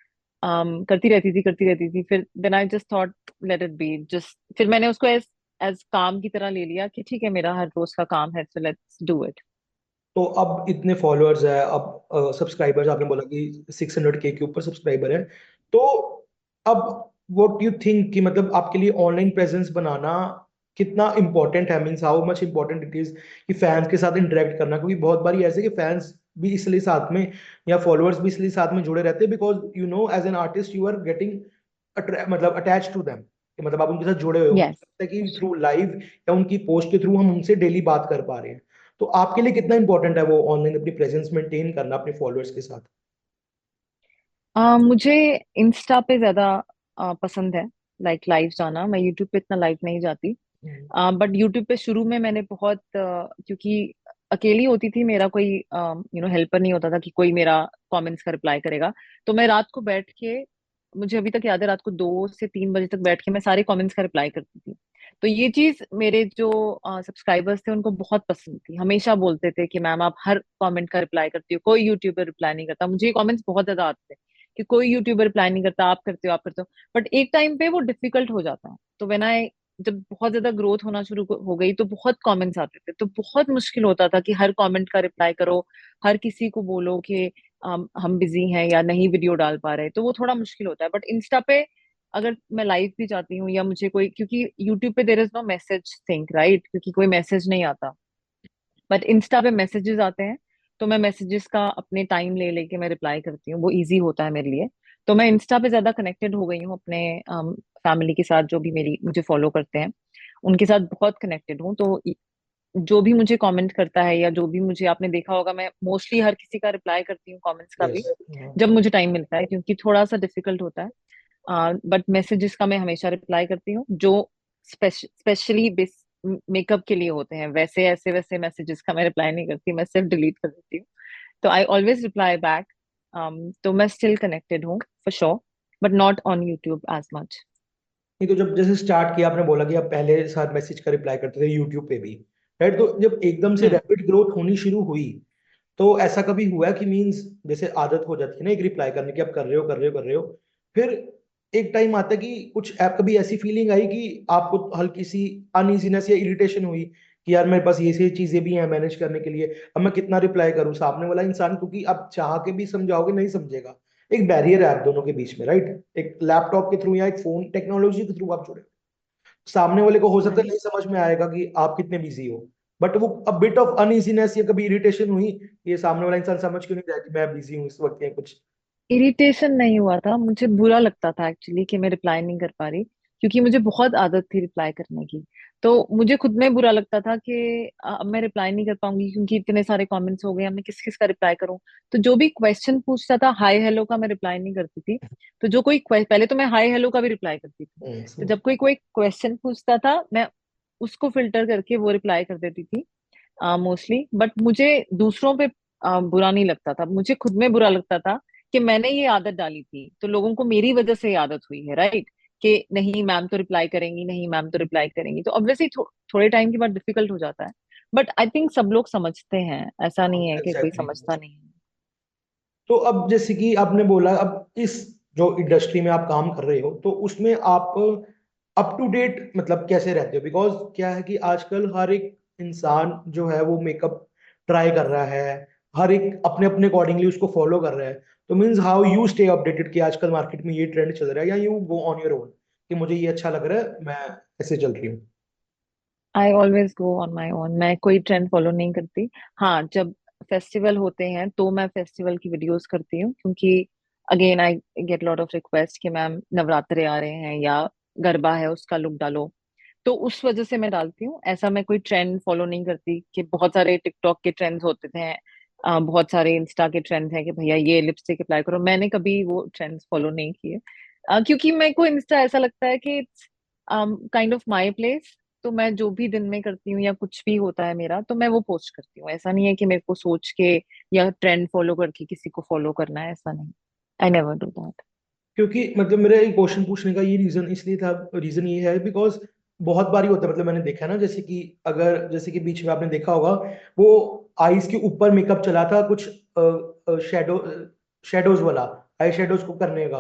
करती रहती थी, फिर then I just thought let it be just, फिर मैंने उसको एज एज काम की तरह ले लिया कि ठीक है, मेरा हर रोज का काम है, सो लेट्स डू इट। तो अब इतने फॉलोअर्स है, अब सब्सक्राइबर्स आपने बोला कि 600 के ऊपर सब्सक्राइबर है, तो अब व्हाट यू थिंक कि मतलब आपके लिए ऑनलाइन प्रेजेंस बनाना कितना इंपॉर्टेंट है, means how much important it is कि फैंस के साथ इंटरेक्ट करना? क्योंकि बहुत बारी ऐसे कि फैंस भी इसलिए साथ में या फॉलोअर्स भी इसलिए साथ में जुड़े रहते हैं because you know as an artist you are getting मतलब अटैच टू देम, मतलब आप उनके साथ जुड़े हुए हो, मुझे यस। लगता है कि थ्रू लाइव या उनकी पोस्ट के थ्रू हम उनसे डेली बात कर पा रहे हैं। तो आपके लिए कितना इंपॉर्टेंट है वो ऑनलाइन अपनी प्रेजेंस मेंटेन करना अपने फॉलोअर्स के साथ? मुझे इंस्टा पे ज्यादा पसंद है, लाइक लाइव जाना। मैं यूट्यूब पे इतना लाइव नहीं जाती। हम्म। बट यूट्यूब पे शुरू में मैंने बहुत क्योंकि अकेली होती थी, मेरा कोई हेल्पर नहीं होता था कि कोई मेरा कमेंट्स का रिप्लाई करेगा। तो मैं रात को बैठ के, मुझे अभी तक याद है, रात को 2 से 3 बजे तक बैठ के मैं सारे कमेंट्स का रिप्लाई करती थी। तो ये चीज मेरे जो सब्सक्राइबर्स थे उनको बहुत पसंद थी, हमेशा बोलते थे कि मैम आप हर कमेंट का रिप्लाई करती हो, कोई यूट्यूबर रिप्लाई नहीं करता। मुझे ये कमेंट्स बहुत ज्यादा आते थे कि कोई यूट्यूबर रिप्लाई नहीं करता, आप करते हो, आप करते हो। बट एक टाइम पे वो डिफिकल्ट हो जाता है। तो व्हेन आई, जब बहुत ज्यादा ग्रोथ होना शुरू हो गई, तो बहुत कमेंट्स आते थे, तो बहुत मुश्किल होता था कि हर कमेंट का रिप्लाई करो, हर किसी को बोलो कि हम बिजी हैं या नहीं वीडियो डाल पा रहे, तो वो थोड़ा मुश्किल होता है। बट इंस्टा पे अगर मैं लाइव भी जाती हूँ, या मुझे कोई, क्योंकि यूट्यूब पे there is no message think, right, क्योंकि कोई मैसेज नहीं आता, बट इंस्टा पे मैसेजेस आते हैं। तो मैं मैसेजेस का अपने टाइम ले लेके मैं रिप्लाई करती हूँ, वो इजी होता है मेरे लिए। तो मैं इंस्टा पे ज्यादा कनेक्टेड हो गई हूँ अपने फैमिली के साथ, जो भी मेरी मुझे फॉलो करते हैं उनके साथ बहुत कनेक्टेड हूँ। तो जो भी मुझे कमेंट करता है, या जो भी मुझे, आपने देखा होगा, मैं मोस्टली हर किसी का रिप्लाई करती हूँ, कमेंट्स का यस। भी, जब मुझे टाइम मिलता है, क्योंकि थोड़ा सा डिफिकल्ट होता है। बट मैसेजेस का मैं हमेशा रिप्लाई करती हूँ, जो स्पेशली मेकअप के लिए होते हैं, वैसे ऐसे वैसे मैसेजेस का मैं रिप्लाई नहीं करती, मैं सिर्फ डिलीट कर देती हूँ। तो आई ऑलवेज रिप्लाई बैक। तो मैं स्टिल कनेक्टेड हूँ for sure, but not on YouTube as much. नहीं तो जब जैसे स्टार्ट किया आपने बोला कि आप पहले साथ मैसेज का रिप्लाई करते थे यूट्यूब पे भी, राइट? तो जब एकदम से हम्म। रैपिड ग्रोथ होनी शुरू हुई, तो ऐसा कभी हुआ है कि मींस जैसे आदत हो जाती है ना एक रिप्लाई करने की, आप कर रहे हो कर रहे हो कर रहे हो, फिर एक टाइम आता है कि कुछ ऐप कभी ऐसी फीलिंग आई कि आपको हल्की सी अनइजीनेस या इरिटेशन हुई कि यार मेरे पास ये चीजें भी हैं मैनेज करने के लिए, अब मैं कितना रिप्लाई करूं सामने वाला इंसान, क्योंकि आप चाह के भी समझाओगे नहीं समझेगा। एक बैरियर है आप दोनों के बीच में, राइट? एक लैपटॉप के थ्रू या एक फोन टेक्नोलॉजी के थ्रू आप जुड़े, सामने वाले को हो सकता है राइट। नहीं समझ में आएगा कि आप कितने बिजी हो, बट वो अ बिट ऑफ अनइजीनेस या कभी इरिटेशन हुई, ये सामने वाला इंसान समझ क्यों नहीं रहा कि मैं बिजी हूँ इस वक्त या कुछ। इरिटेशन नहीं हुआ था, मुझे बुरा लगता था एक्चुअली कि मैं रिप्लाई नहीं कर पा रही, क्योंकि मुझे बहुत आदत थी रिप्लाई करने की। तो मुझे खुद में बुरा लगता था कि अब मैं रिप्लाई नहीं कर पाऊंगी, क्योंकि इतने सारे कमेंट्स हो गए, अब मैं किस किस का रिप्लाई करूं। तो जो भी क्वेश्चन पूछता था, हाय हेलो का मैं रिप्लाई नहीं करती थी। तो जो कोई पहले तो मैं हाय हेलो का भी रिप्लाई करती थी। तो जब कोई कोई क्वेश्चन पूछता था, मैं उसको फिल्टर करके वो रिप्लाई कर देती थी मोस्टली। बट मुझे दूसरों पे बुरा नहीं लगता था, मुझे खुद में बुरा लगता था कि मैंने ये आदत डाली थी, तो लोगों को मेरी वजह से ये आदत हुई है, राइट? कि नहीं मैम तो रिप्लाई करेंगी, नहीं मैम तो रिप्लाई करेंगी, तो ऑब्वियसली थोड़े टाइम के बाद डिफिकल्ट हो जाता है। बट आई थिंक सब लोग समझते हैं, ऐसा नहीं है कि कोई एग्जैक्टली। समझता नहीं है। तो अब जैसे कि आपने बोला, अब इस जो इंडस्ट्री में आप काम कर रहे हो तो उसमें आप अप टू डेट मतलब कैसे रहते हो? बिकॉज क्या है कि आजकल हर एक इंसान जो है वो मेकअप ट्राई कर रहा है, हर एक अपने अपने अकॉर्डिंगली उसको फॉलो कर रहा है। तो means how you stay updated कि आजकल मार्केट में ये ट्रेंड चल रहा है, या you go on your own कि मुझे ये अच्छा लग रहा है मैं ऐसे चल रही हूँ? I always go on my own, मैं कोई ट्रेंड फॉलो नहीं करती। हाँ, जब फेस्टिवल होते हैं तो मैं फेस्टिवल की वीडियोस करती हूँ, क्योंकि again I get lot of request कि मैम नवरात्रे आ रहे हैं या गरबा है उसका लुक डालो। तो उस वजह से मैं डालती हूँ, ऐसा मैं कोई ट्रेंड फॉलो नहीं करती कि बहुत सारे टिकटॉक के ट्रेंड्स होते थे, बहुत सारे इंस्टा के ट्रेंड्स हैं कि भैया ये लिपस्टिक अप्लाई करो। मैंने कभी वो ट्रेंड्स फॉलो नहीं किए, क्योंकि मेरे को इंस्टा ऐसा लगता है कि काइंड ऑफ माई प्लेस। तो मैं जो भी दिन में करती हूँ या कुछ भी होता है मेरा, तो मैं वो पोस्ट करती हूँ। ऐसा नहीं है कि मेरे को सोच के या ट्रेंड फॉलो करके किसी को फॉलो करना है, ऐसा नहीं। I never do that. क्योंकि मतलब मेरा एक क्वेश्चन पूछने का ये रीजन इसलिए था, रीजन ये है बिकॉज बहुत बारी होता है, मतलब मैंने देखा है ना, जैसे कि अगर जैसे कि बीच में आपने देखा होगा वो आईज के ऊपर मेकअप चला था कुछ, शेडो शेडोज वाला, आई शेडोज को करने का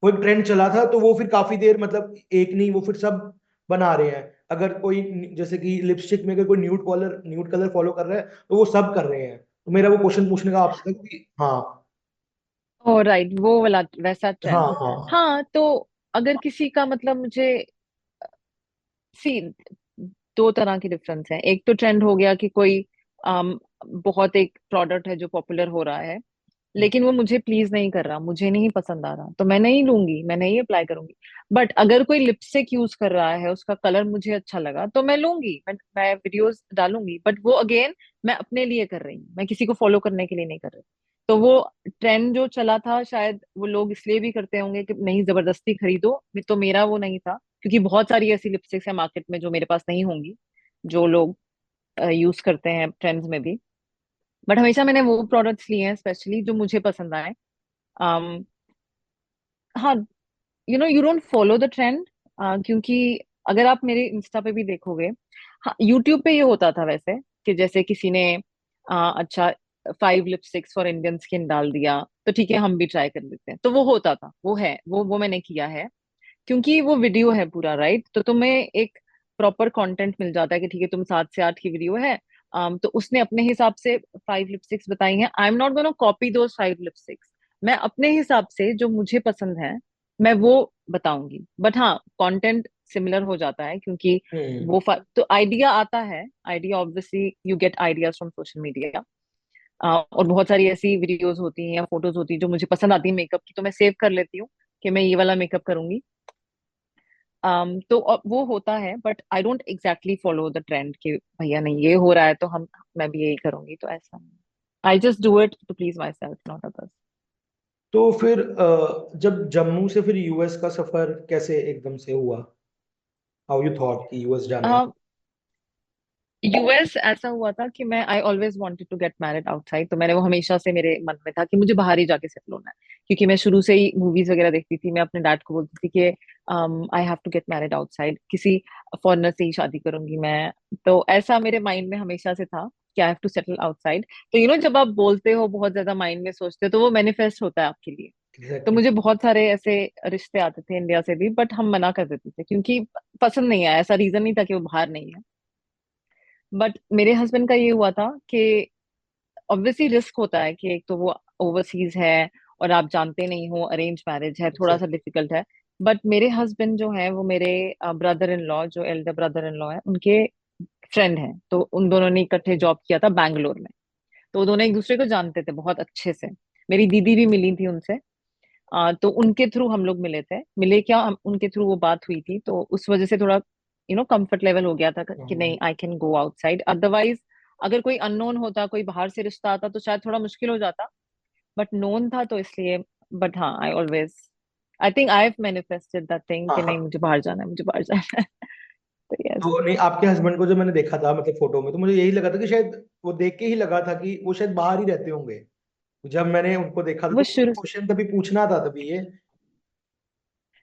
वो एक ट्रेंड चला था, तो वो फिर काफी देर मतलब एक नहीं वो फिर सब बना रहे हैं। अगर कोई जैसे कि लिपस्टिक में अगर कोई न्यूड कलर फॉलो कर रहा है तो वो सब कर रहे हैं। तो मेरा वो क्वेश्चन पूछने का आपसे था कि हाँ। ओ राइट, वो वाला वैसा हाँ ट्रेंड। हाँ। हाँ, तो अगर किसी का मतलब मुझे सी दो तरह की डिफरेंस है। एक तो ट्रेंड हो गया कि कोई बहुत एक प्रोडक्ट है जो पॉपुलर हो रहा है, लेकिन वो मुझे प्लीज नहीं कर रहा, मुझे नहीं पसंद आ रहा, तो मैं नहीं लूंगी, मैं नहीं अप्लाई करूंगी। बट अगर कोई लिपस्टिक यूज कर रहा है, उसका कलर मुझे अच्छा लगा, तो मैं लूंगी, मैं वीडियोस डालूंगी। बट वो अगेन मैं अपने लिए कर रही हूँ, मैं किसी को फॉलो करने के लिए नहीं कर रही। तो वो ट्रेंड जो चला था, शायद वो लोग इसलिए भी करते होंगे कि नहीं जबरदस्ती खरीदो। तो मेरा वो नहीं था, क्योंकि बहुत सारी ऐसी लिपस्टिक्स है मार्केट में जो मेरे पास नहीं होंगी, जो लोग यूज करते हैं ट्रेंड्स में भी। बट हमेशा मैंने वो प्रोडक्ट्स लिए हैं स्पेशली जो मुझे पसंद आए। um, हाँ, you don't follow the trend, क्योंकि अगर आप मेरे इंस्टा पे भी देखोगे, हाँ यूट्यूब पे ये होता था वैसे कि जैसे किसी ने अच्छा 5 लिपस्टिक्स फॉर इंडियन स्किन डाल दिया, तो ठीक है हम भी ट्राई कर लेते हैं, तो वो होता था, वो है, वो मैंने किया है। क्योंकि वो वीडियो है पूरा, राइट? तो तुम्हें एक प्रॉपर कंटेंट मिल जाता है कि ठीक है तुम 7 से 8 की वीडियो है। तो उसने अपने हिसाब से 5 लिपस्टिक्स बताई हैं, आई am not gonna copy those 5 lipsticks. मैं अपने हिसाब से जो मुझे पसंद है मैं वो बताऊंगी। बट हाँ, कंटेंट सिमिलर हो जाता है, क्योंकि हम्म। वो तो आइडिया आता है, idea obviously you get ideas from social media. और बहुत सारी ऐसी वीडियोस होती हैं या फोटोज होती हैं जो मुझे पसंद आती है मेकअप की, तो मैं सेव कर लेती हूँ कि मैं ये वाला मेकअप करूंगी। तो वो होता है, but I don't exactly follow the trend कि भैया नहीं ये हो रहा है तो हम मैं भी यही करूंगी, तो ऐसा नहीं। I just do it to please myself, not others. तो फिर जब जम्मू से फिर यूएस का सफर कैसे एकदम से हुआ? हाउ यू थॉट कि यूएस जाना है? यूएस ऐसा हुआ था कि मैं I always wanted to get married outside, तो मैंने वो हमेशा से मेरे मन में था कि मुझे बाहर ही जाके सेटल होना है। क्योंकि मैं शुरू से ही मूवीज वगैरह देखती थी, मैं अपने डैड को बोलती थी कि I have to get married outside, किसी फॉरेनर से ही शादी करूंगी मैं। तो ऐसा मेरे माइंड में हमेशा से था कि I have to settle outside. तो जब आप बोलते हो, बहुत ज्यादा माइंड में सोचते हो, तो वो मैनिफेस्ट होता है आपके लिए। तो एग्जैक्टली। मुझे बहुत सारे ऐसे रिश्ते आते थे इंडिया से भी, बट हम मना कर देते थे क्योंकि पसंद नहीं आया। ऐसा रीजन नहीं था कि वो बाहर नहीं है। बट मेरे हस्बैंड का ये हुआ था कि ऑब्वियसली रिस्क होता है कि एक तो वो ओवरसीज है और आप जानते नहीं हो, अरेंज मैरिज है, थोड़ा सा एग्जैक्टली। डिफिकल्ट है। बट मेरे हस्बैंड जो है वो मेरे ब्रदर इन लॉ, जो एल्डर ब्रदर इन लॉ है, उनके फ्रेंड हैं। तो उन दोनों ने इकट्ठे जॉब किया था बैंगलोर में। तो वो दोनों एक दूसरे को जानते थे बहुत अच्छे से। मेरी दीदी भी मिली थी उनसे। तो उनके थ्रू हम लोग मिले थे। मिले क्या, उनके थ्रू वो बात हुई थी, तो उस वजह से थोड़ा कंफर्ट लेवल हो गया था कि नहीं, I can go outside. Otherwise अगर कोई अननोन होता, कोई बाहर से रिश्ता आता, तो शायद थोड़ा मुश्किल हो जाता। बट नोन था तो इसलिए। बट हाँ, I think I have manifested that thing हाँ कि नहीं, हाँ। मुझे बाहर जाना है, मुझे बाहर जाना है। तो यस। तो नहीं, आपके हस्बैंड को जब मैंने देखा था मतलब फोटो में, तो मुझे यही लगा था कि शायद वो देख के ही लगा था कि वो शायद बाहर ही रहते होंगे। जब मैंने उनको देखा था वो तो शुरू क्वेश्चन तभी पूछना था तभी ये।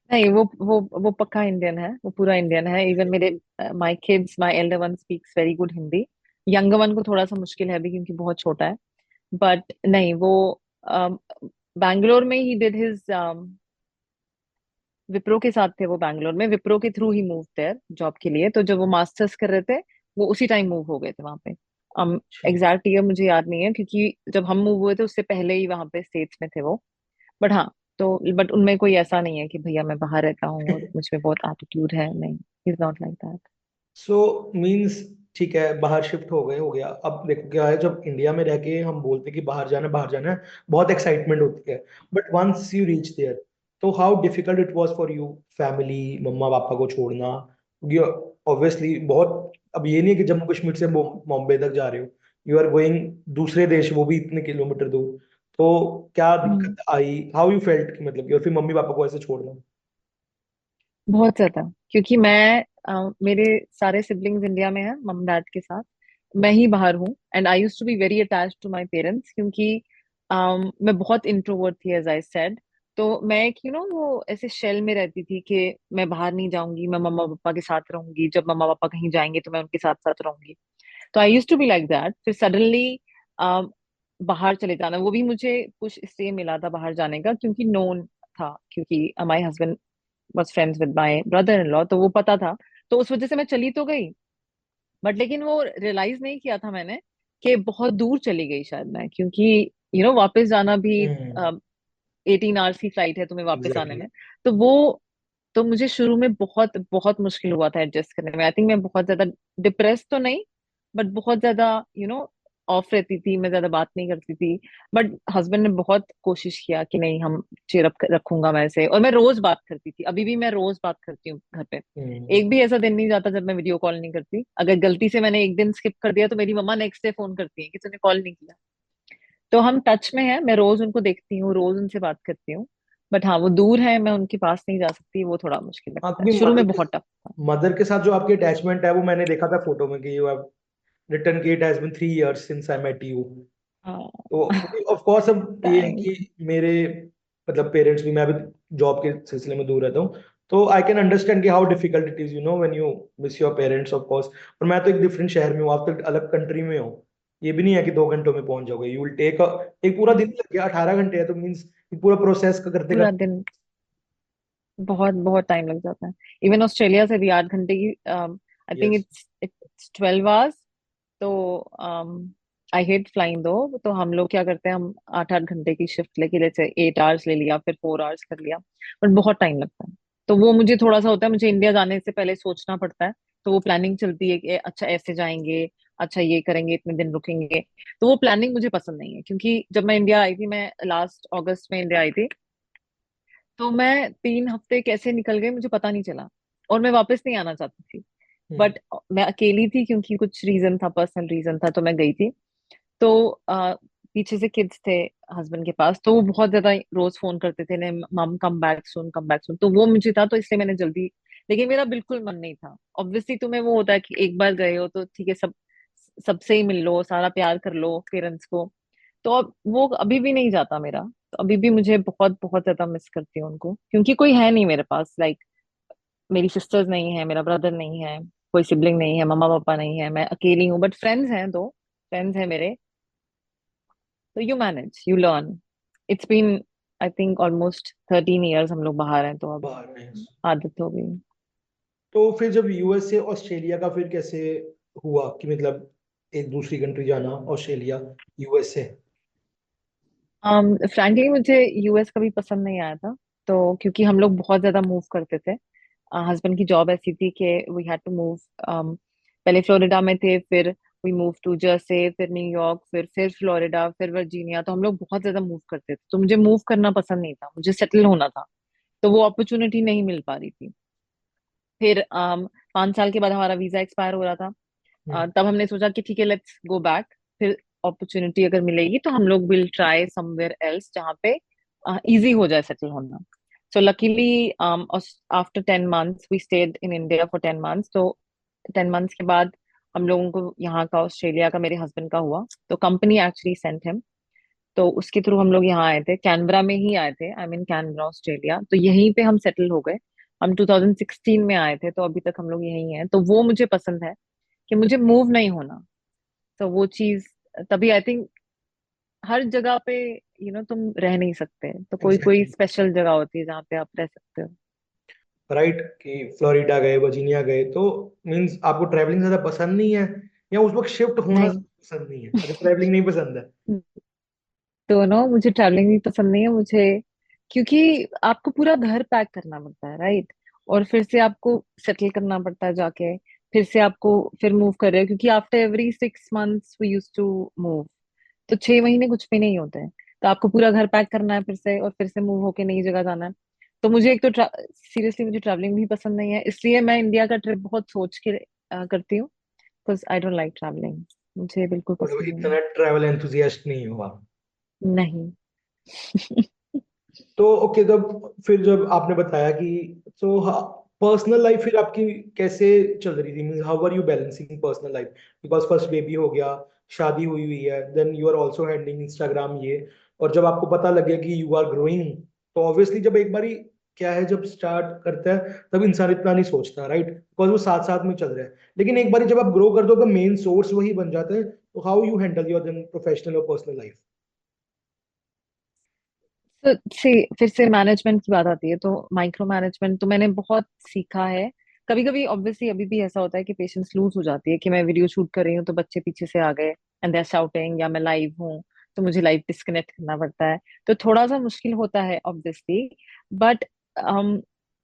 नहीं, वो पक्का इंडियन है, वो पूरा इंडियन है। इवन मेरे my kids, my Elder one speaks very good Hindi. Younger one को थोड़ा सा मुश्किल है अभी क्योंकि बहुत छोटा है। बट नहीं, वो बैंगलोर में ही डिड हिज विप्रो के साथ थे। वो बैंगलोर में विप्रो के through he move their job के लिए। तो जब वो मास्टर्स कर रहे थे, वो उसी टाइम मूव हो गए थे वहां पे। अच्छा। एग्जैक्ट ईयर मुझे याद नहीं है क्योंकि जब हम मूव हुए थे उससे पहले ही वहां पे स्टेट्स में थे वो। बट हाँ, तो बट उनमें कोई ऐसा नहीं है कि भैया मैं बाहर रहता हूँ और मुझ में बहुत एटीट्यूड है, नहीं, is not like that. So means ठीक है, बाहर शिफ्ट हो गए, हो गया। अब देखो क्या है, जब इंडिया में रह के हम बोलते हैं कि बाहर जाना है, बाहर जाना है, बहुत एक्साइटमेंट होती है। But once you reach there, तो how difficult it was for you, family, मम्मा पापा को छोड़ना। ये ऑब्वियसली बहुत, अब ये नहीं है कि जम्मू कश्मीर से बॉम्बे तक जा रहे हो, यू आर गोइंग दूसरे देश, वो भी इतने किलोमीटर दूर। तो क्या हम्म। दिक्कत आई, हाउ यू फेल्ट, मतलब कि और फिर मम्मी पापा को ऐसे छोड़ना। बहुत ज्यादा। क्योंकि मेरे सारे सिबलिंग्स इंडिया में हैं मम डैड के साथ। मैं ही बाहर हूँ। And I use to be very attached to my parents क्योंकि मैं बहुत इंट्रोवर्ट थी, एज आई सेड। तो मैं एक वो ऐसे शेल में रहती थी कि मैं बाहर नहीं जाऊंगी, मैं मम्मा पापा के साथ रहूंगी, जब मम्मा पापा कहीं जाएंगे तो मैं उनके साथ साथ रहूंगी। तो I use to be like that. फिर सडनली बाहर चले जाना, वो भी मुझे पुश इसलिए मिला था बाहर जाने का क्योंकि नोन था, क्योंकि my husband was friends with my brother in law, तो वो पता था। तो उस वजह से मैं चली तो गई। बट लेकिन वो रियलाइज नहीं किया था मैंने कि बहुत दूर चली गई शायद मैं, क्योंकि वापस जाना भी हम्म। 18 आवर्स की फ्लाइट है तुम्हें वापस आने एग्जैक्टली। में। तो वो तो मुझे शुरू में बहुत बहुत मुश्किल हुआ था एडजस्ट करने में। आई थिंक मैं बहुत ज्यादा डिप्रेस तो नहीं, बट बहुत ज्यादा ऑफ रहती थी, मैं ज्यादा बात नहीं करती थी। बट हस्बैंड ने बहुत कोशिश किया कि नहीं, हम चेयर अप रखूंगा मैं से। और मैं रोज बात करती थी, अभी भी मैं रोज बात करती हूँ घर पे। हम्म। एक भी ऐसा दिन नहीं जाता जब मैं वीडियो कॉल नहीं करती। अगर गलती से मैंने एक दिन स्किप कर दिया तो मेरी मम्मा नेक्स्ट डे फोन करती है कि तूने कॉल नहीं किया। तो हम टच में हैं, मैं रोज उनको देखती हूँ, रोज उनसे बात करती हूँ। बट हाँ, वो दूर है, मैं उनके पास नहीं जा सकती, वो थोड़ा मुश्किल हाँ, लगता है, क्योंकि शुरू में बहुत टफ था। मदर के साथ जो आपकी अटैचमेंट है वो मैंने देखा था फोटो में कि यू हैव रिटन कि it has been 3 years since I met you. हाँ। तो ऑफ कोर्स अब ये है थैंक। कि मेरे मतलब पेरेंट्स भी, मैं भी जॉब के सिलसिले में दूर रहता हूँ, तो आई कैन अंडरस्टैंड कि how difficult it is when you miss your parents of course. और मैं तो एक डिफरेंट शहर में हूँ, आप तो अलग कंट्री में हो। ये भी नहीं है कि 2 घंटों में पहुंच जाओगे, यू विल टेक एक पूरा दिन लग गया, 18 घंटे है, तो मीन्स पूरा प्रोसेस करते पूरा करते। दिन बहुत बहुत टाइम लग जाता है। इवन ऑस्ट्रेलिया से भी 8 घंटे की, I think yes. It's 12 hours. तो आई हेट फ्लाइंग दो। तो हम लोग क्या करते हैं, हम 8 8 घंटे की शिफ्ट लेके, जैसे 8 आवर्स ले लिया, फिर 4 आवर्स कर लिया। बट बहुत टाइम लगता है। तो वो मुझे थोड़ा सा होता है, मुझे इंडिया जाने से पहले सोचना पड़ता है। तो वो प्लानिंग चलती है कि अच्छा ऐसे जाएंगे, अच्छा ये करेंगे, इतने दिन रुकेंगे। तो वो प्लानिंग मुझे पसंद नहीं है क्योंकि जब मैं इंडिया आई थी, मैं लास्ट अगस्त में इंडिया आई थी। तो मैं 3 हफ्ते कैसे निकल गए मुझे पता नहीं चला। और मैं वापस नहीं आना चाहती थी। हम्म। बट मैं अकेली थी क्योंकि कुछ रीजन था, पर्सनल रीजन था, तो मैं गई थी। तो पीछे से किड्स थे हस्बैंड के पास, तो वो बहुत ज्यादा रोज फोन करते थे ने, मम कम बैक सुन, कम बैक सुन। तो वो मुझे था, तो इसलिए मैंने जल्दी। लेकिन मेरा बिल्कुल मन नहीं था। ऑब्वियसली तुम्हें वो होता है कि एक बार गए हो तो ठीक है, सब सबसे ही मिल लो, सारा प्यार कर लो पेरेंट्स को। तो अब वो अभी भी नहीं जाता मेरा। तो अभी भी मुझे बहुत बहुत ज्यादा मिस करती हूँ उनको, क्योंकि कोई है नहीं मेरे पास। लाइक मेरी सिस्टर्स नहीं है, मेरा ब्रदर नहीं है, कोई सिबलिंग नहीं है, मम्मा पापा नहीं है, मैं अकेली हूँ। बट फ्रेंड्स हैं, दो फ्रेंड्स हैं मेरे। तो you manage, you learn. It's been I think almost 13 years हम लोग बाहर हैं, तो अब बाहर में। आदत हो गई। तो फिर जब यूएस से ऑस्ट्रेलिया का फिर कैसे हुआ कि मतलब एक दूसरी कंट्री जाना, ऑस्ट्रेलिया यूएस से? फ्रैंकली मुझे यूएस कभी पसंद नहीं आया था। तो क्योंकि हम लोग बहुत ज्यादा मूव करते थे, हस्बैंड की जॉब ऐसी थी कि वी हैड टू मूव। पहले फ्लोरिडा में थे, फिर वी मूव टू जर्सी, फिर न्यूयॉर्क, फिर फ्लोरिडा, फिर वर्जीनिया। तो हम लोग बहुत ज्यादा मूव करते थे, तो मुझे मूव करना पसंद नहीं था, मुझे सेटल होना था। तो वो अपॉर्चुनिटी नहीं मिल पा रही थी। फिर 5 साल के बाद हमारा वीजा एक्सपायर हो रहा था। हम्म। तब हमने सोचा कि ठीक है, लेट्स गो बैक। फिर अपॉर्चुनिटी अगर मिलेगी तो हम लोग विल ट्राई समवेयर एल्स, जहाँ पे इजी हो जाए सेटल होना। So luckily after 10 months we stayed in India for 10 months। तो 10 months के बाद हम लोगों को यहाँ का, ऑस्ट्रेलिया का, मेरे हस्बैंड का हुआ। तो कंपनी एक्चुअली सेंट हिम। तो उसके थ्रू हम लोग यहाँ आए थे, कैनबरा में ही आए थे, आई मीन कैनबरा ऑस्ट्रेलिया। तो यहीं पे हम सेटल हो गए। हम 2016 में आए थे, तो अभी तक हम लोग यहीं हैं। तो वो मुझे पसंद है कि मुझे मूव नहीं होना। तो वो चीज, तभी आई थिंक हर जगह पे तुम रह नहीं सकते। तो कोई कोई एग्जैक्टली। स्पेशल जगह होती है जहाँ पे आप रह सकते हो। राइट, कि फ्लोरिडा गए, वर्जीनिया गए, तो मींस आपको ट्रैवलिंग ज्यादा पसंद नहीं है या उस वक्त शिफ्ट होना नहीं। पसंद नहीं है? अच्छा, ट्रैवलिंग नहीं पसंद है। दोनों, मुझे ट्रैवलिंग भी पसंद नहीं है मुझे। क्योंकि आपको पूरा घर पैक करना पड़ता है, राइट। और फिर से आपको सेटल करना पड़ता है जाके। फिर से आपको फिर मूव कर रहे हो, क्योंकि after every 6 months we use to move. तो 6 महीने कुछ भी नहीं होते हैं। तो आपको पूरा घर पैक करना है फिर से, और फिर से मूव होके नई जगह जाना है। तो मुझे एक तो सीरियसली मुझे ट्रैवलिंग भी पसंद नहीं है, इसलिए मैं इंडिया का ट्रिप बहुत सोच के करती हूँ। Because I don't like travelling. मुझे बिल्कुल मतलब पसंद नहीं है। इतना ट्रैवल एंथुजियास्ट नहीं हुआ। नहीं। तो ओके, तब फिर जब आपने बताया कि तो पर्सनल लाइफ फिर आपकी कैसे चल रही थी? Means how are you balancing personal life? Because first baby हो गया, शादी हुई हुई है, then you are also handling Instagram ये, और जब आपको पता लग गया कि यू आर ग्रोइंग, तो ऑब्वियसली जब एक बारी क्या है, जब स्टार्ट करता है तब इंसान इतना नहीं सोचता, राइट? बिकॉज वो साथ साथ में चल रहा है। लेकिन एक बारी जब आप ग्रो कर दो, तो मेन सोर्स वही बन जाता है। तो how you handle your then professional और पर्सनल लाइफ? तो से फिर से मैनेजमेंट की बात आती है, तो माइक्रो मैनेजमेंट तो मैंने बहुत सीखा है। कभी कभी ऑब्वियसली अभी भी ऐसा होता है कि पेशेंस लूज हो जाती है, कि मैं वीडियो शूट कर रही हूँ तो बच्चे पीछे से आ गए एंड दे आर शाउटिंग, या मैं लाइव हूँ तो मुझे लाइव डिस्कनेक्ट करना पड़ता है। तो थोड़ा सा मुश्किल होता है obviously. But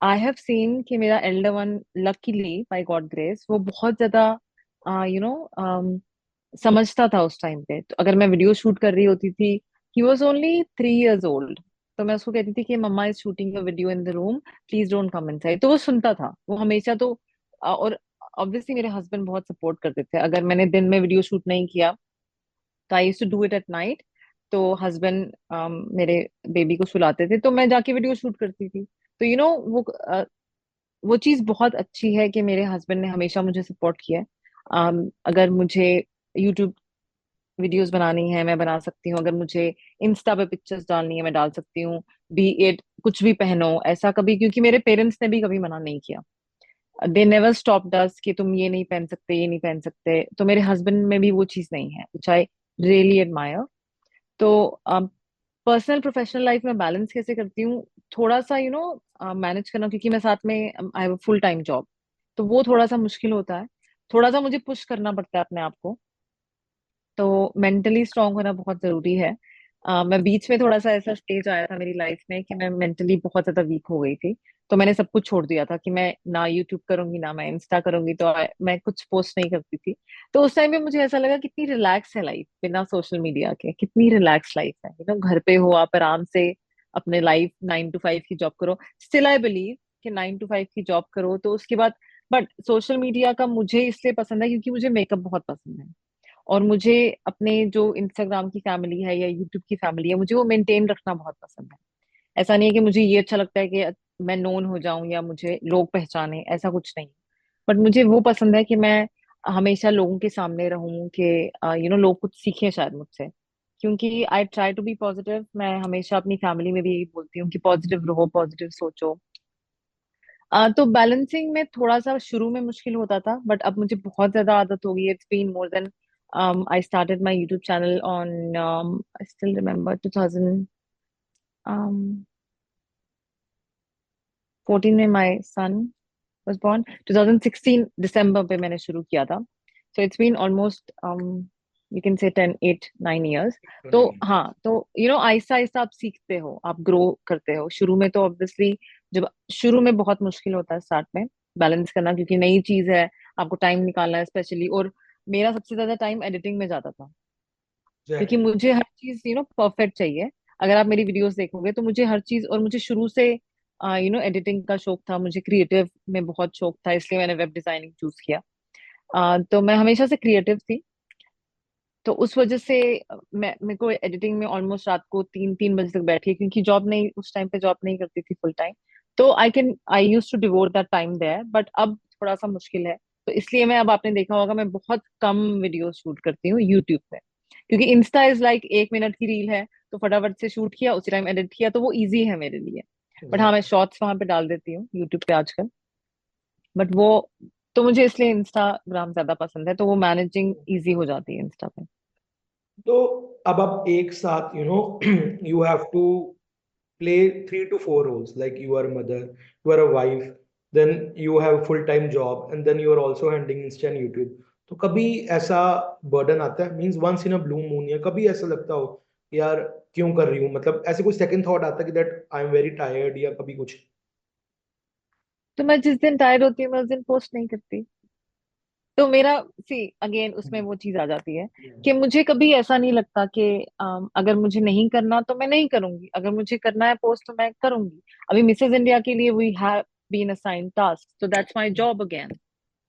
I have seen कि मेरा elder one, luckily by God grace, वो बहुत ज्यादा यू नो समझता था उस टाइम पे। तो अगर मैं वीडियो शूट कर रही होती थी, he was only 3 years old, तो मैं उसको कहती थी कि मम्मा is shooting a video in the room, please don't come inside. तो वो सुनता था, वो हमेशा। तो और ऑब्वियसली मेरे हस्बैंड बहुत सपोर्ट करते थे। अगर मैंने दिन में वीडियो शूट नहीं किया, तो I used to do it at night. तो हस्बैंड मेरे बेबी को सुलाते थे, तो मैं जाके वीडियो शूट करती थी। तो वो चीज बहुत अच्छी है कि मेरे हस्बैंड ने हमेशा मुझे सपोर्ट किया है। अगर मुझे यूट्यूब वीडियोस बनानी है, मैं बना सकती हूँ। अगर मुझे इंस्टा पे पिक्चर्स डालनी है, मैं डाल सकती हूँ। बी एट कुछ भी पहनो, ऐसा कभी, क्योंकि मेरे पेरेंट्स ने भी कभी मना नहीं किया। दे नेवर स्टॉप अस कि तुम ये नहीं पहन सकते, ये नहीं पहन सकते। तो मेरे हस्बैंड में भी वो चीज नहीं है, विच आई रियली एडमायर। तो पर्सनल प्रोफेशनल लाइफ में बैलेंस कैसे करती हूँ? थोड़ा सा मैनेज करना, क्योंकि मैं साथ में I have full time job. तो वो थोड़ा सा मुश्किल होता है। थोड़ा सा मुझे पुश करना पड़ता है अपने आप को। तो मेंटली स्ट्रांग होना बहुत जरूरी है। मैं बीच में थोड़ा सा ऐसा स्टेज आया था मेरी लाइफ में कि मैं मेंटली बहुत ज्यादा वीक हो गई थी। तो मैंने सब कुछ छोड़ दिया था कि मैं ना यूट्यूब करूंगी, ना मैं इंस्टा करूंगी। तो मैं कुछ पोस्ट नहीं करती थी। तो उस टाइम में मुझे ऐसा लगा कितनी रिलैक्स है लाइफ बिना सोशल मीडिया के, कितनी रिलैक्स लाइफ है। घर पे हो आप आराम से, अपने लाइफ 9 to 5 की जॉब करो। स्टिल आई बिलीव कि 9 to 5 की जॉब करो तो उसके बाद। बट सोशल मीडिया का मुझे इसलिए पसंद है क्योंकि मुझे मेकअप बहुत पसंद है। और मुझे अपने जो इंस्टाग्राम की फैमिली है या यूट्यूब की फैमिली है, मुझे वो मेंटेन रखना बहुत पसंद है। ऐसा नहीं है कि मुझे ये अच्छा लगता है कि मैं नोन हो जाऊं या मुझे लोग पहचाने, ऐसा कुछ नहीं। बट मुझे वो पसंद है कि मैं हमेशा लोगों के सामने रहूं कि लोग कुछ सीखें शायद मुझसे, क्योंकि I try to be positive. मैं हमेशा अपनी फैमिली में भी यही बोलती हूँ कि पॉजिटिव रहो, पॉजिटिव सोचो। तो बैलेंसिंग में थोड़ा सा शुरू में मुश्किल होता था, बट अब मुझे बहुत ज्यादा आदत हो गई। It's been more then, I started my YouTube channel on, I still remember 2014 में माय सन वाज born। 2016 दिसंबर पे मैंने शुरू किया था। So it's been almost, you can say 10 8 9 years। तो हाँ, तो आहिस्ता आहिस्ता आप सीखते हो, आप ग्रो करते हो। शुरू में तो ऑब्वियसली, जब शुरू में बहुत मुश्किल होता है स्टार्ट में बैलेंस करना, क्योंकि नई चीज है, आपको टाइम निकालना है स्पेशली। और मेरा सबसे ज्यादा टाइम एडिटिंग में जाता था, क्योंकि एग्जैक्टली। मुझे हर चीज परफेक्ट चाहिए। अगर आप मेरी वीडियोस देखोगे तो मुझे हर चीज, और मुझे शुरू से एडिटिंग का शौक था, मुझे क्रिएटिव में बहुत शौक था, इसलिए मैंने वेब डिजाइनिंग चूज किया। तो मैं हमेशा से क्रिएटिव थी। तो उस वजह से मैं मेरे को एडिटिंग में ऑलमोस्ट रात को 3 3 बजे तक बैठी, क्योंकि जॉब नहीं, उस टाइम पे जॉब नहीं करती थी फुल टाइम। तो I use to devote that time there, but अब थोड़ा सा मुश्किल है। तो इसलिए मैं, अब आपने देखा होगा, मैं बहुत कम वीडियो शूट करती हूँ यूट्यूब पे, क्योंकि इंस्टा इज लाइक 1 मिनट की रील है, तो फटाफट से शूट किया, उसी टाइम एडिट किया, तो वो इजी है मेरे लिए। बट हाँ, मैं एग्जैक्टली। शॉर्ट्स वहां पे डाल देती हूँ यूट्यूब पे आजकल। बट वो, तो मुझे इसलिए इंस्टाग्राम ज्यादा पसंद है, तो वो मैनेजिंग इजी हो जाती है इंस्टा पे। तो अब आप एक साथ you have to play 3 to 4 roles, like you are a mother, you are a wife, then you have a full-time job, and then you are also handling Insta and YouTube. तो कभी ऐसा बर्डन आता है, means once in a blue moon, या कभी ऐसा लगता हो यार क्यों कर रही हूँ, मतलब ऐसे कोई सेकंड थॉट आता है कि that I am very tired, या कभी कुछ? तो मैं जिस दिन टायर्ड होती हूँ, मैं उस दिन पोस्ट नहीं करती। तो मेरा, सी अगेन उसमें वो चीज आ जाती है कि मुझे कभी ऐसा नहीं लगता कि अगर मुझे नहीं करना तो मैं नहीं करूंगी, अगर मुझे करना है पोस्ट तो मैं करूंगी। अभी मिसेज इंडिया के लिए we have been assigned task, तो दैट्स माय जॉब अगेन।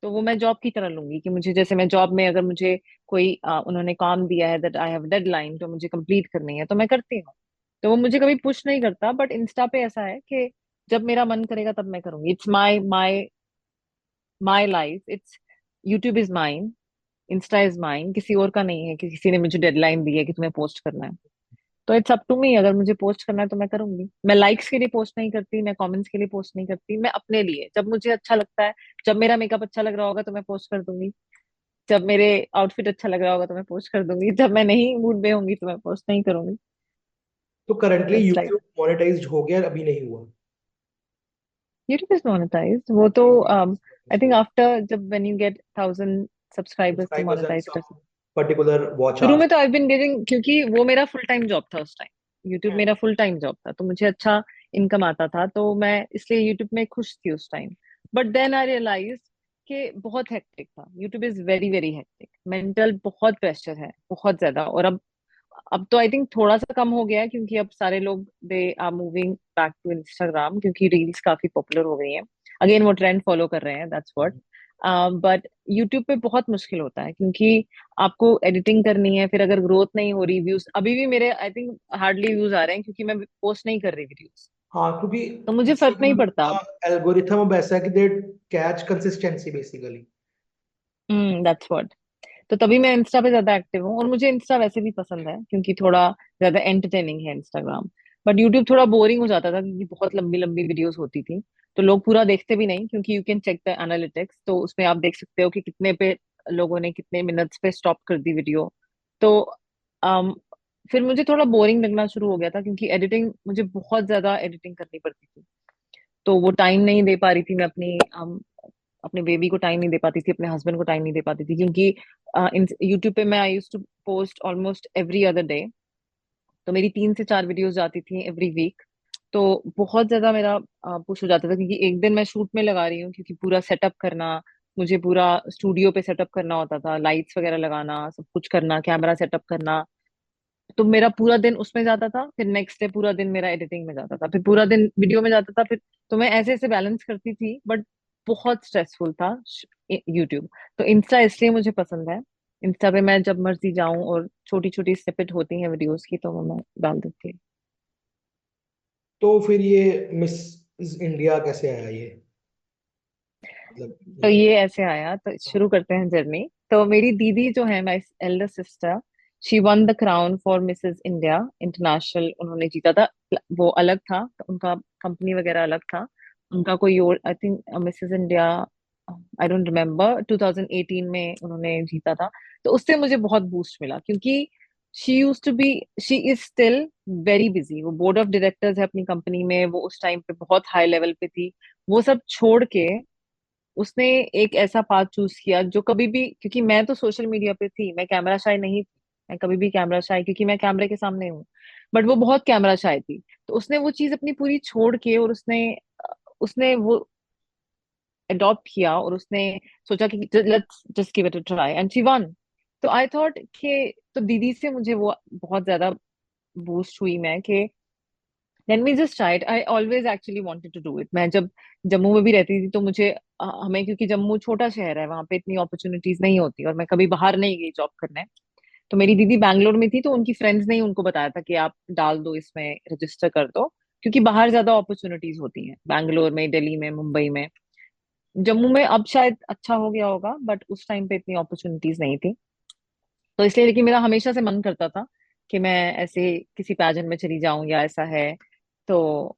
तो वो मैं जॉब की तरह लूंगी कि मुझे, जैसे मैं जॉब में, अगर मुझे कोई उन्होंने काम दिया है, दैट आई हैव डेडलाइन, तो मुझे कंप्लीट करनी है, तो मैं करती हूँ। तो वो मुझे कभी पुश नहीं करता। बट इंस्टा पे ऐसा है कि जब मेरा मन करेगा तब मैं करूंगी। It's my my my life, it's, YouTube is mine, Insta is mine, किसी और का नहीं है कि किसी ने मुझे डेडलाइन दी है कि तुम्हें पोस्ट करना है। तो इट्स अप टू मी, अगर मुझे पोस्ट करना है तो मैं करूंगी। मैं लाइक्स के लिए पोस्ट नहीं करती, मैं कमेंट्स के लिए पोस्ट नहीं करती, मैं अपने लिए, जब मुझे अच्छा लगता है, जब मेरा मेकअप अच्छा लग रहा होगा तो मैं पोस्ट कर दूंगी, जब मेरे आउटफिट अच्छा लग रहा होगा तो मैं पोस्ट कर दूंगी, जब मैं नहीं मूड में होंगी तो मैं पोस्ट नहीं करूंगी। तो currently it's like, YouTube monetised हो गया, अभी नहीं हुआ? यूट्यूब इज मोनेटाइज्ड, वो तो आई थिंक आफ्टर, जब व्हेन यू गेट 1000 सब्सक्राइबर्स तो सब्सक्राइबर्स एंड मोनेटाइज कर। सम पर्टिकुलर वॉच शुरू आवर्स। में तो आई बिन गेटिंग, क्योंकि वो मेरा फुल टाइम जॉब था उस टाइम, यूट्यूब मेरा फुल टाइम जॉब था, तो मुझे अच्छा इनकम आता था, तो मैं इसलिए यूट्यूब में खुश थी उस time. But then I realise कि बहुत हेक्टिक था, YouTube is very very hectic, mental बहुत प्रेशर है, बहुत ज्यादा। और अब तो आई थिंक थोड़ा सा कम हो गया है, क्योंकि अब सारे लोग they are moving back to Instagram, क्योंकि रील्स काफी पॉपुलर हो गई हैं। अगेन वो ट्रेंड फॉलो कर रहे हैं, दैट्स व्हाट। बट यूट्यूब पे बहुत मुश्किल होता है, क्योंकि आपको एडिटिंग करनी है, फिर अगर ग्रोथ नहीं हो रही, व्यूज अभी भी मेरे आई थिंक हार्डली व्यूज आ रहे हैं, क्योंकि मैं पोस्ट नहीं कर रही वीडियोस। हाँ, क्योंकि तो मुझे फर्क नहीं इंस्टाग्राम पड़ता का अब। एल्गोरिथम अब ऐसा है कि they catch consistency basically. That's what. तो तभी मैं इंस्टा पे ज्यादा एक्टिव हूँ, और मुझे इंस्टा वैसे भी पसंद है, क्योंकि थोड़ा ज्यादा एंटरटेनिंग है इंस्टाग्राम। बट यूट्यूब थोड़ा बोरिंग हो जाता था, क्योंकि बहुत लंबी लंबी वीडियोस होती थी, तो लोग पूरा देखते भी नहीं, क्योंकि you can check the analytics, तो उसमें आप देख सकते हो कि कितने पे लोगों ने कितने मिनट्स पे स्टॉप कर दी वीडियो। तो um, फिर मुझे थोड़ा बोरिंग लगना शुरू हो गया था, क्योंकि एडिटिंग, मुझे बहुत ज्यादा एडिटिंग करनी पड़ती थी, तो वो टाइम नहीं दे पा रही थी मैं अपने बेबी को टाइम नहीं दे पाती थी, अपने हस्बैंड को टाइम नहीं दे पाती थी, क्योंकि यूट्यूब पे मैं I use to post almost every other day. तो मेरी 3 से 4 वीडियोस जाती थी एवरी वीक। तो बहुत ज्यादा मेरा पुश हो जाता था, क्योंकि एक दिन मैं शूट में लगा रही हूँ, क्योंकि पूरा सेटअप करना, मुझे पूरा स्टूडियो पे सेटअप करना होता था, लाइट्स वगैरह लगाना, सब कुछ करना, कैमरा सेटअप करना। तो मेरा पूरा दिन उसमें जाता था, फिर नेक्स्ट डे पूरा दिन मेरा एडिटिंग में जाता था, फिर पूरा दिन वीडियो में जाता था, फिर, तो मैं ऐसे ऐसे बैलेंस करती थी, बट बहुत स्ट्रेसफुल था यूट्यूब। तो इंस्टा इसलिए मुझे पसंद है, इंस्टा पे मैं जब मर्जी जाऊं, और छोटी छोटी स्निपेट होती हैं वीडियोस की, तो वो मैं डाल देती हूँ। तो फिर ये मिस इंडिया कैसे आया ये? तो मतलब। ये ऐसे आया, तो शुरू करते हैं जर्नी। तो मेरी दीदी जो है, my elder sister, she one the crown for Mrs India international, उन्होंने जीता था। वो अलग था, तो उनका कंपनी वगैरह अलग था। उनका कोई और, I think Mrs India, I don't remember, 2018 में उन्होंने जीता था। तो उससे मुझे बहुत बूस्ट मिला, क्योंकि she use to be, she is still very busy. वो बोर्ड ऑफ डायरेक्टर्स है अपनी कंपनी में, वो उस टाइम पे बहुत हाई लेवल पे थी। वो सब छोड़ के उसने एक ऐसा पाथ चूज किया जो कभी भी, क्योंकि मैं तो सोशल मीडिया पे थी, मैं कैमरा शाय नहीं थी। मैं कभी भी कैमरा शाय, क्योंकि मैं कैमरे के सामने हूँ, बट वो बहुत कैमरा शाय थी। तो उसने वो चीज अपनी पूरी छोड़ के, और उसने उसने वो अडॉप्ट किया, और उसने सोचा कि let's just give it a try, and she one. तो आई थॉट कि, तो दीदी से मुझे वो बहुत ज्यादा बूस्ट हुई मैं कि let me just try it. I always actually wanted to do it. मैं जब जम्मू में भी रहती थी, तो मुझे हमें, क्योंकि जम्मू छोटा शहर है, वहां पे इतनी अपॉर्चुनिटीज नहीं होती, और मैं कभी बाहर नहीं गई जॉब करने। तो मेरी दीदी बैंगलोर में थी, तो उनकी फ्रेंड्स ने ही उनको बताया था कि आप डाल दो इसमें, रजिस्टर कर दो, क्योंकि बाहर ज्यादा अपॉर्चुनिटीज होती हैं, बैंगलोर में, दिल्ली में, मुंबई में। जम्मू में अब शायद अच्छा हो गया होगा, बट उस टाइम पे इतनी अपॉर्चुनिटीज नहीं थी। तो इसलिए, लेकिन मेरा हमेशा से मन करता था कि मैं ऐसे किसी पैजेंट में चली जाऊं, या ऐसा है। तो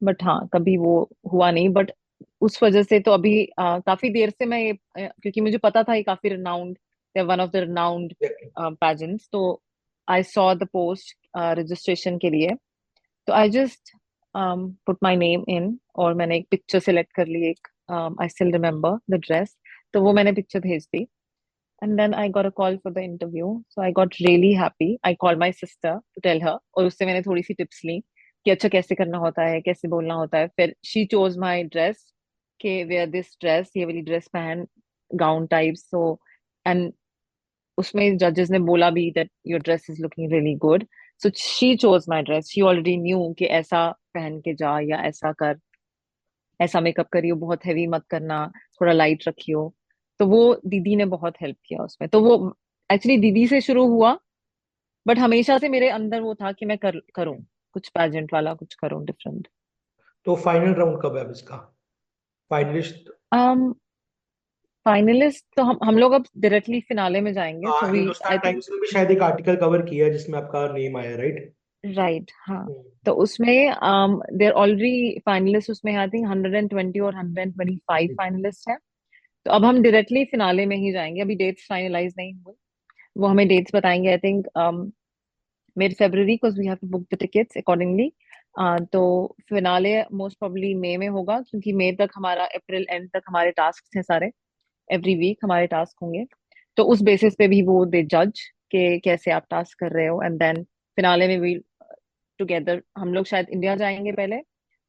बट हाँ, कभी वो हुआ नहीं। बट उस वजह से तो अभी काफी देर से मैं ये, क्योंकि मुझे पता था ये काफी renowned, one of the renowned pageants. तो I saw the post registration के लिए। तो I just put my name in, और मैंने एक पिक्चर सिलेक्ट कर ली, एक, I still remember the dress. तो वो मैंने पिक्चर भेज दी, and then I got a call for the interview. So I got really happy. I called my sister to tell her, और उससे मैंने थोड़ी सी टिप्स ली कि अच्छा कैसे करना होता है, कैसे बोलना होता है। फिर she chose my dress, कि wear this dress, ये वाली ड्रेस पहन, गाउन टाइप। सो एंड उसमें जजेस ने बोला भी that your dress is looking really good. So she chose my dress. She already knew कि ऐसा पहन के जा, या ऐसा कर, ऐसा मेकअप करियो, बहुत हैवी मत करना, थोड़ा लाइट रखियो। तो वो दीदी ने बहुत हेल्प किया उसमें। तो वो एक्चुअली दीदी से शुरू हुआ, बट हमेशा से मेरे अंदर वो था कि मैं करूं कुछ पैजेंट वाला, कुछ करूं डिफरेंट। तो फाइनल राउंड कब है अब इसका, फाइनलिस्ट? um फाइनलिस्ट तो हम लोग अब डायरेक्टली फिनाले में जाएंगे, सो हाँ, we, Hindustan I think. Times में भी शायद एक आर्टिकल कवर किया है जिसमें आपका नेम आया, राइट? राइट, हाँ। तो उसमें देर ऑलरेडी फाइनलिस्ट उसमें, आई थिंक 120 और 125 फाइनलिस्ट है। तो अब हम डायरेक्टली फिनाले में ही जाएंगे, अभी डेट्स फाइनलाइज नहीं हुए। वो हमें डेट्स बताएंगे, I think mid February, because we have to book the tickets accordingly. तो फिनाले मोस्ट प्रोबेबली मई में होगा, क्योंकि मई तक हमारा, अप्रैल एंड तक हमारे टास्क हैं सारे। एवरी वीक हमारे टास्क होंगे। तो उस बेसिस पे भी वो दे जज कि कैसे आप टास्क कर रहे हो, एंड देन फिनाले में भी टुगेदर हम लोग शायद इंडिया जाएंगे पहले।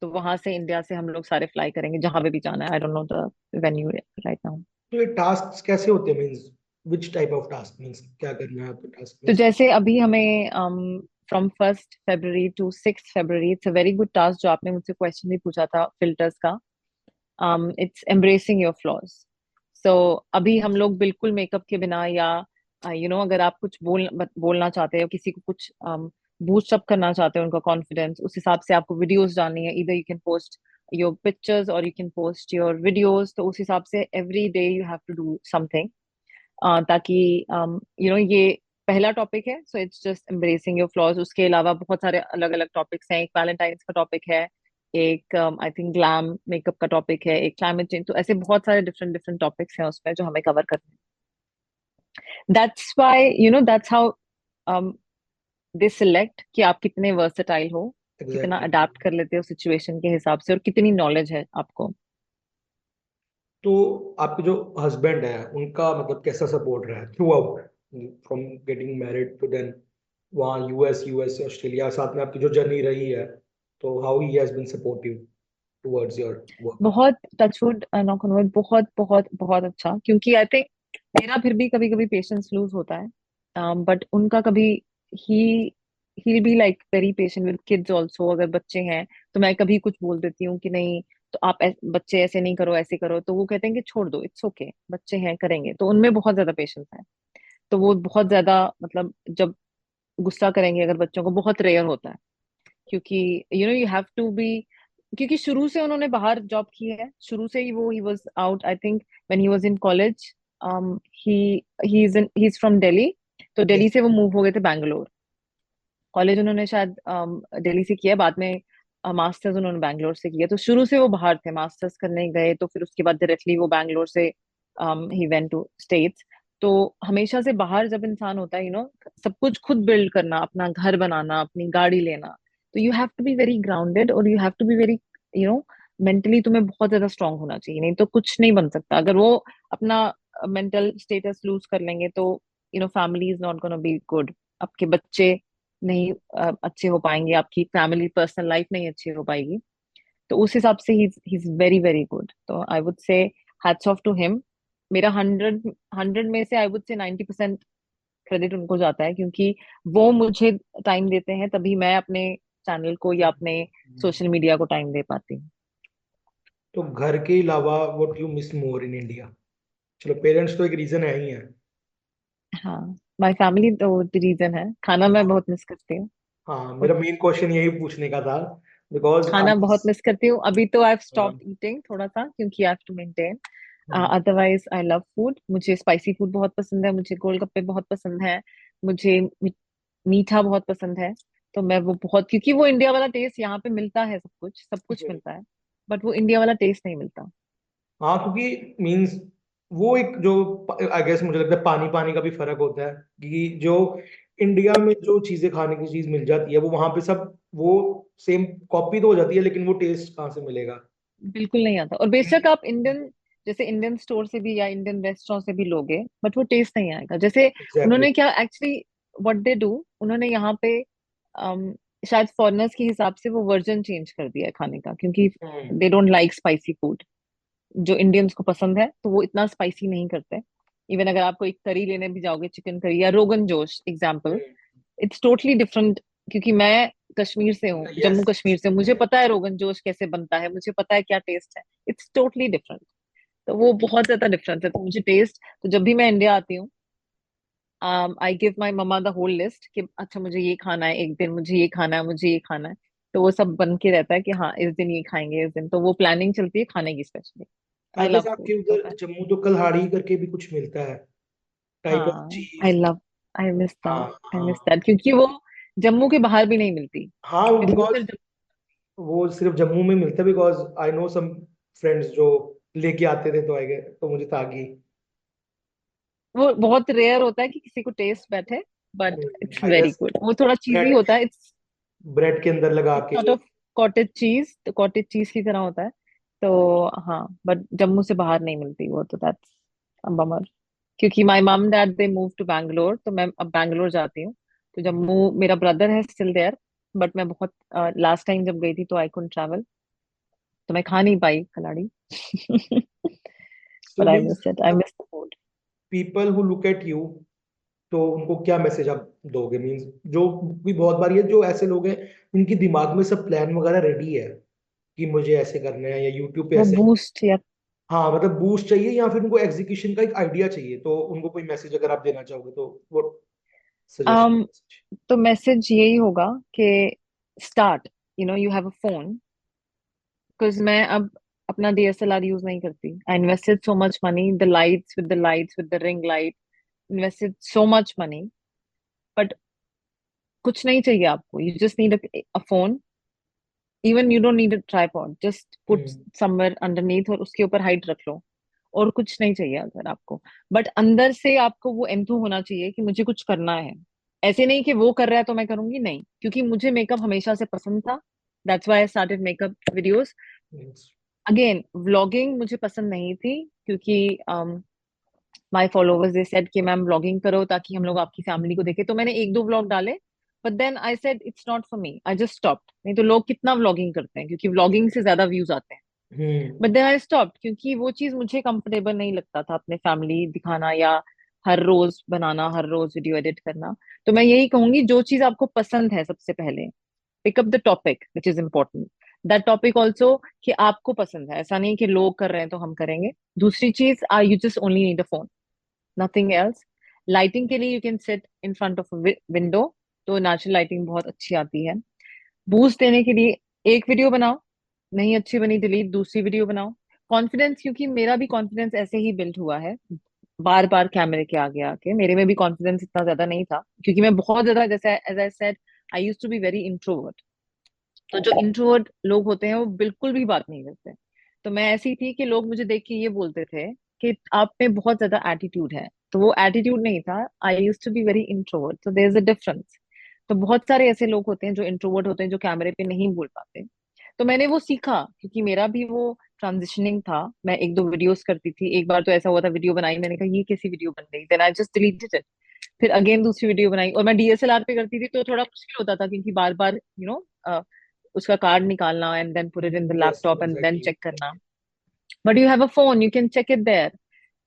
तो वहां से, इंडिया से हम लोग सारे फ्लाई करेंगे जहां पे भी जाना है। I don't know the venue right now. तो ये टास्क कैसे होते हैं, means which type of task, means क्या करना है आपको टास्क तो मींस? जैसे अभी हमें from 1 February to 6 February, it's a very good task जो आपने मुझसे क्वेश्चन भी पूछा था फिल्टर्स का। It's embracing your flaws. So अभी हम लोग बिल्कुल मेकअप के बिना, या अगर आप कुछ बोलना चाहते हो, किसी को कुछ बूस्ट अप करना चाहते हो उनका कॉन्फिडेंस, उस हिसाब से आपको वीडियोस डालनी है। इधर you can post your pictures और you can post your videos. तो उस हिसाब से every day you have to do something, ताकि ये पहला टॉपिक है। So it's just embracing your flaws. उसके अलावा बहुत सारे अलग अलग टॉपिक्स हैं। एक वैलेंटाइंस का टॉपिक है, एक आई थिंक ग्लैम मेकअप का टॉपिक है, एक क्लाइमेट चेंज। तो ऐसे बहुत सारे डिफरेंट डिफरेंट टॉपिक्स हैं उसमें जो हमें कवर करने हैं। That's why that's how they select कि आप कितने वर्सेटाइल हो, कितना एग्जैक्टली। अडाप्ट कर लेते हो सिचुएशन के हिसाब से, और कितनी नॉलेज है आपको। तो आपके जो हस्बैंड है उनका मतलब कैसा सपोर्ट रहा है throughout, from getting married to then वहाँ यूएस ऑस्ट्रेलिया, साथ में आपकी जो जर्नी रही है, तो how he has been supportive towards your work? बहुत टचवुड, नॉक ऑन वुड, बहुत बहुत बहुत अच्छा। क्योंकि आई थिंक मेरा फिर भी कभी कभी पेशेंस लूज होता है, बट उनका कभी, he he be like very patient with kids also. अगर बच्चे हैं तो मैं कभी कुछ बोल देती हूँ कि नहीं, तो आप बच्चे ऐसे नहीं करो, ऐसे करो, तो वो कहते हैं कि छोड़ दो, इट्स ओके, बच्चे हैं, करेंगे। तो उनमें बहुत ज्यादा पेशेंस है। तो वो बहुत ज्यादा, मतलब जब गुस्सा करेंगे अगर बच्चों को, बहुत रेयर होता है। क्योंकि यू हैव टू बी क्योंकि शुरू से उन्होंने बाहर जॉब की है, शुरू से ही वो he was out, I think when he was in college. He he is from Delhi, तो दिल्ली यस। से वो मूव हो गए थे बैंगलोर। कॉलेज उन्होंने शायद दिल्ली से किया, बाद में मास्टर्स उन्होंने बैंगलोर से किया। तो शुरू से वो बाहर थे, मास्टर्स करने गए तो फिर उसके बाद डायरेक्टली वो बैंगलोर से ही वेंट टू स्टेट्स। तो हमेशा से बाहर जब इंसान होता है, सब कुछ खुद बिल्ड करना, अपना घर बनाना, अपनी गाड़ी लेना, तो you have to be very grounded और you have to be very you know mentally तुम्हें बहुत ज्यादा स्ट्रांग होना चाहिए, नहीं तो कुछ नहीं बन सकता। अगर वो अपना मेंटल स्टेटस लूज कर लेंगे तो family is not gonna be good. आपके बच्चे नहीं अच्छे हो पाएंगे, आपकी फैमिली पर्सनल लाइफ नहीं अच्छी हो पाएगी। तो उस हिसाब से he is very very good. तो I would say hats off to him. मेरा 100 में से आई वुड से 90% क्रेडिट उनको जाता है, क्योंकि वो मुझे टाइम देते हैं, तभी मैं अपने चैनल को या अपने सोशल मीडिया को टाइम दे पाती हूँ। तो घर के अलावा what you miss more in India? चलो पेरेंट्स तो एक रीजन है ही है। हाँ, माय फैमिली तो रीजन है। खाना मैं बहुत मिस करती हूँ। हाँ, मेरा मेन क्वेश्चन यही पूछने का था, बिकॉज खाना आई। बहुत मिस करती हूँ। अभी तो आई हैव स्टॉप्ड ईटिंग थोड़ा सा, क्योंकि I have to maintain. Otherwise I love food. मुझे स्पाइसी फूड बहुत पसंद है, मुझे गोलगप्पे बहुत पसंद है, मुझे मीठा बहुत पसंद है। तो मैं वो बहुत, क्योंकि वो इंडिया वाला टेस्ट यहाँ पे मिलता है, सब कुछ मिलता है, बट वो इंडिया वाला टेस्ट नहीं मिलता। हाँ, क्योंकि मींस वो एक जो, आई गेस मुझे लगता है पानी पानी का भी फर्क होता है कि जो इंडिया में जो चीजें खाने की चीज मिल जाती है वो वहां पे सब वो सेम कॉपी तो हो जाती है, लेकिन वो टेस्ट कहाँ से मिलेगा? बिल्कुल नहीं आता। और बेशक आप इंडियन, जैसे इंडियन स्टोर से भी या इंडियन रेस्टोरेंट से भी लोगे, बट वो टेस्ट नहीं आएगा। जैसे एग्जैक्टली। उन्होंने क्या एक्चुअली व्हाट दे डू, उन्होंने यहाँ पे शायद फॉरेनर्स के हिसाब से वो वर्जन चेंज कर दिया है खाने का, क्योंकि they don't like spicy food. जो इंडियंस को पसंद है तो वो इतना स्पाइसी नहीं करते। इवन अगर आपको एक करी लेने भी जाओगे, चिकन करी या rogan josh example, it's totally different. क्योंकि मैं कश्मीर से हूँ, यस। जम्मू कश्मीर से, मुझे पता है रोगन जोश कैसे बनता है, मुझे पता है क्या टेस्ट है। It's totally different. तो वो बहुत ज्यादा डिफरेंस है। तो मुझे टेस्ट, तो जब भी मैं इंडिया आती हूँ, I give my mamma the whole list कि अच्छा मुझे ये खाना है, एक दिन मुझे ये खाना है, मुझे ये खाना है। तो वो सब बन के रहता है कि हाँ इस दिन ये खाएंगे, इस दिन। तो वो प्लानिंग चलती है खाने की especially. I I guess love food आपके तो उधर मैं, जम्मू तो कल्हाड़ी करके भी कुछ मिलता है, टाइप ऑफ हाँ आई चीज। लव, आई मिस हाँ दैट, आई हाँ। मिस दैट, क्योंकि वो जम्मू के बाहर भी नहीं मिलती। हाँ, फिर वो बिकॉज सिर्फ वो सिर्फ जम्मू में मिलता है, because I know some friends जो लेके आते थे, तो आई गेस तो मुझे था कि वो बहुत रेयर होता है कि किसी को टेस्ट बैठे, but it's I very guess good. वो थोड़ा चीजी ब्रेड होता है, इट्स ब्रेड के अंदर लगा इट्स के। सॉर्ट ऑफ कॉटेज चीज, तो कॉटेज चीज की तरह होता है। तो हाँ, बट जम्मू से बाहर नहीं मिलती वो, तो दैट्स अ बमर। क्योंकि my mum dad they move to Bangalore, तो मैं अब बैंगलोर जाती हूँ। तो जम्मू मेरा ब्रदर है स्टिल देयर, बट मैं बहुत लास्ट टाइम जब गई थी तो आई कुडंट ट्रैवल, तो मैं खा नहीं पाई कलाड़ी। So but I means miss it, I miss the food. People who look at you, तो उनको क्या मैसेज आप दोगे? मीन्स जो भी बहुत बार ये जो ऐसे लोग हैं उनकी दिमाग में सब प्लान वगैरह रेडी है कि मुझे ऐसे करना है या यूट्यूब पे वो ऐसे। बूस्ट या, हाँ, मतलब बूस्ट चाहिए या फिर उनको एग्जीक्यूशन का एक आइडिया चाहिए, तो उनको कोई मैसेज अगर आप देना चाहोगे तो वो सजेशन। um, तो मैसेज यही होगा कि start, you have a phone. Because मैं अब अपना डीएसएलआर यूज नहीं करती। I invested so much money, the lights with the ring light, invested so much money, but कुछ नहीं चाहिए आपको। You just need a phone. Even you don't need a tripod, just put hmm. Somewhere underneath और उसके ऊपर हाइट रख लो। और कुछ नहीं चाहिए अगर आपको, बट अंदर से आपको वो एंथू होना चाहिए कि मुझे कुछ करना है। ऐसे नहीं कि वो कर रहा है तो मैं करूंगी, नहीं। क्योंकि मुझे मेकअप हमेशा से पसंद था, that's why I started makeup videos. Again vlogging मुझे पसंद नहीं थी, क्योंकि माय फॉलोवर्स दे सेड कि मैम व्लॉगिंग करो ताकि हम लोग आपकी फैमिली को देखें। तो मैंने एक दो व्लॉग डाले, but then I said it's not for me, I just stopped. नहीं तो लोग कितना व्लॉगिंग करते हैं, क्योंकि व्लॉगिंग से ज्यादा व्यूज आते हैं। हम्म। बट देन आई स्टॉप्ड, क्योंकि वो चीज मुझे कंफर्टेबल नहीं लगता था, अपने फैमिली दिखाना या हर रोज बनाना, हर रोज वीडियो एडिट करना। तो मैं यही कहूंगी, जो चीज आपको पसंद है सबसे पहले pick up the topic which is important. That topic also कि आपको पसंद है, ऐसा नहीं कि लोग कर रहे हैं तो हम करेंगे। दूसरी चीज, you just only need a phone, nothing else. Lighting के लिए you can sit in front of window, तो नेचुरल लाइटिंग बहुत अच्छी आती है। बूस्ट देने के लिए एक वीडियो बनाओ, नहीं अच्छी बनी, डिलीट, दूसरी वीडियो बनाओ। कॉन्फिडेंस, क्योंकि मेरा भी कॉन्फिडेंस ऐसे ही बिल्ड हुआ है, बार बार कैमरे के आगे आके। मेरे में भी कॉन्फिडेंस इतना ज्यादा नहीं था, क्योंकि मैं बहुत ज्यादा, जैसे as I said, I use to be very introvert. तो जो इंट्रोवर्ट लोग होते हैं वो बिल्कुल भी बात नहीं करते। तो मैं ऐसी थी कि लोग मुझे देख के ये बोलते थे कि आप में बहुत ज्यादा एटीट्यूड है। तो वो एटीट्यूड नहीं था, I use to be very introvert, तो देयर इज अ डिफरेंस। तो बहुत सारे ऐसे लोग होते हैं जो इंट्रोवर्ट होते हैं, जो कैमरे पे नहीं बोल पाते। तो मैंने वो सीखा, क्योंकि मेरा भी वो ट्रांजिशनिंग था। मैं एक दो वीडियोस करती थी, एक बार तो ऐसा हुआ था, वीडियो बनाई, मैंने कहा ये कैसी वीडियो बन गई, then I just deleted it. फिर अगेन दूसरी वीडियो बनाई, और मैं डीएसएलआर पे करती थी, तो थोड़ा मुश्किल होता था, क्योंकि बार बार उसका कार्ड निकालना and then put it in the yes laptop and then exactly. Check करना। But you have a phone, you can check it there.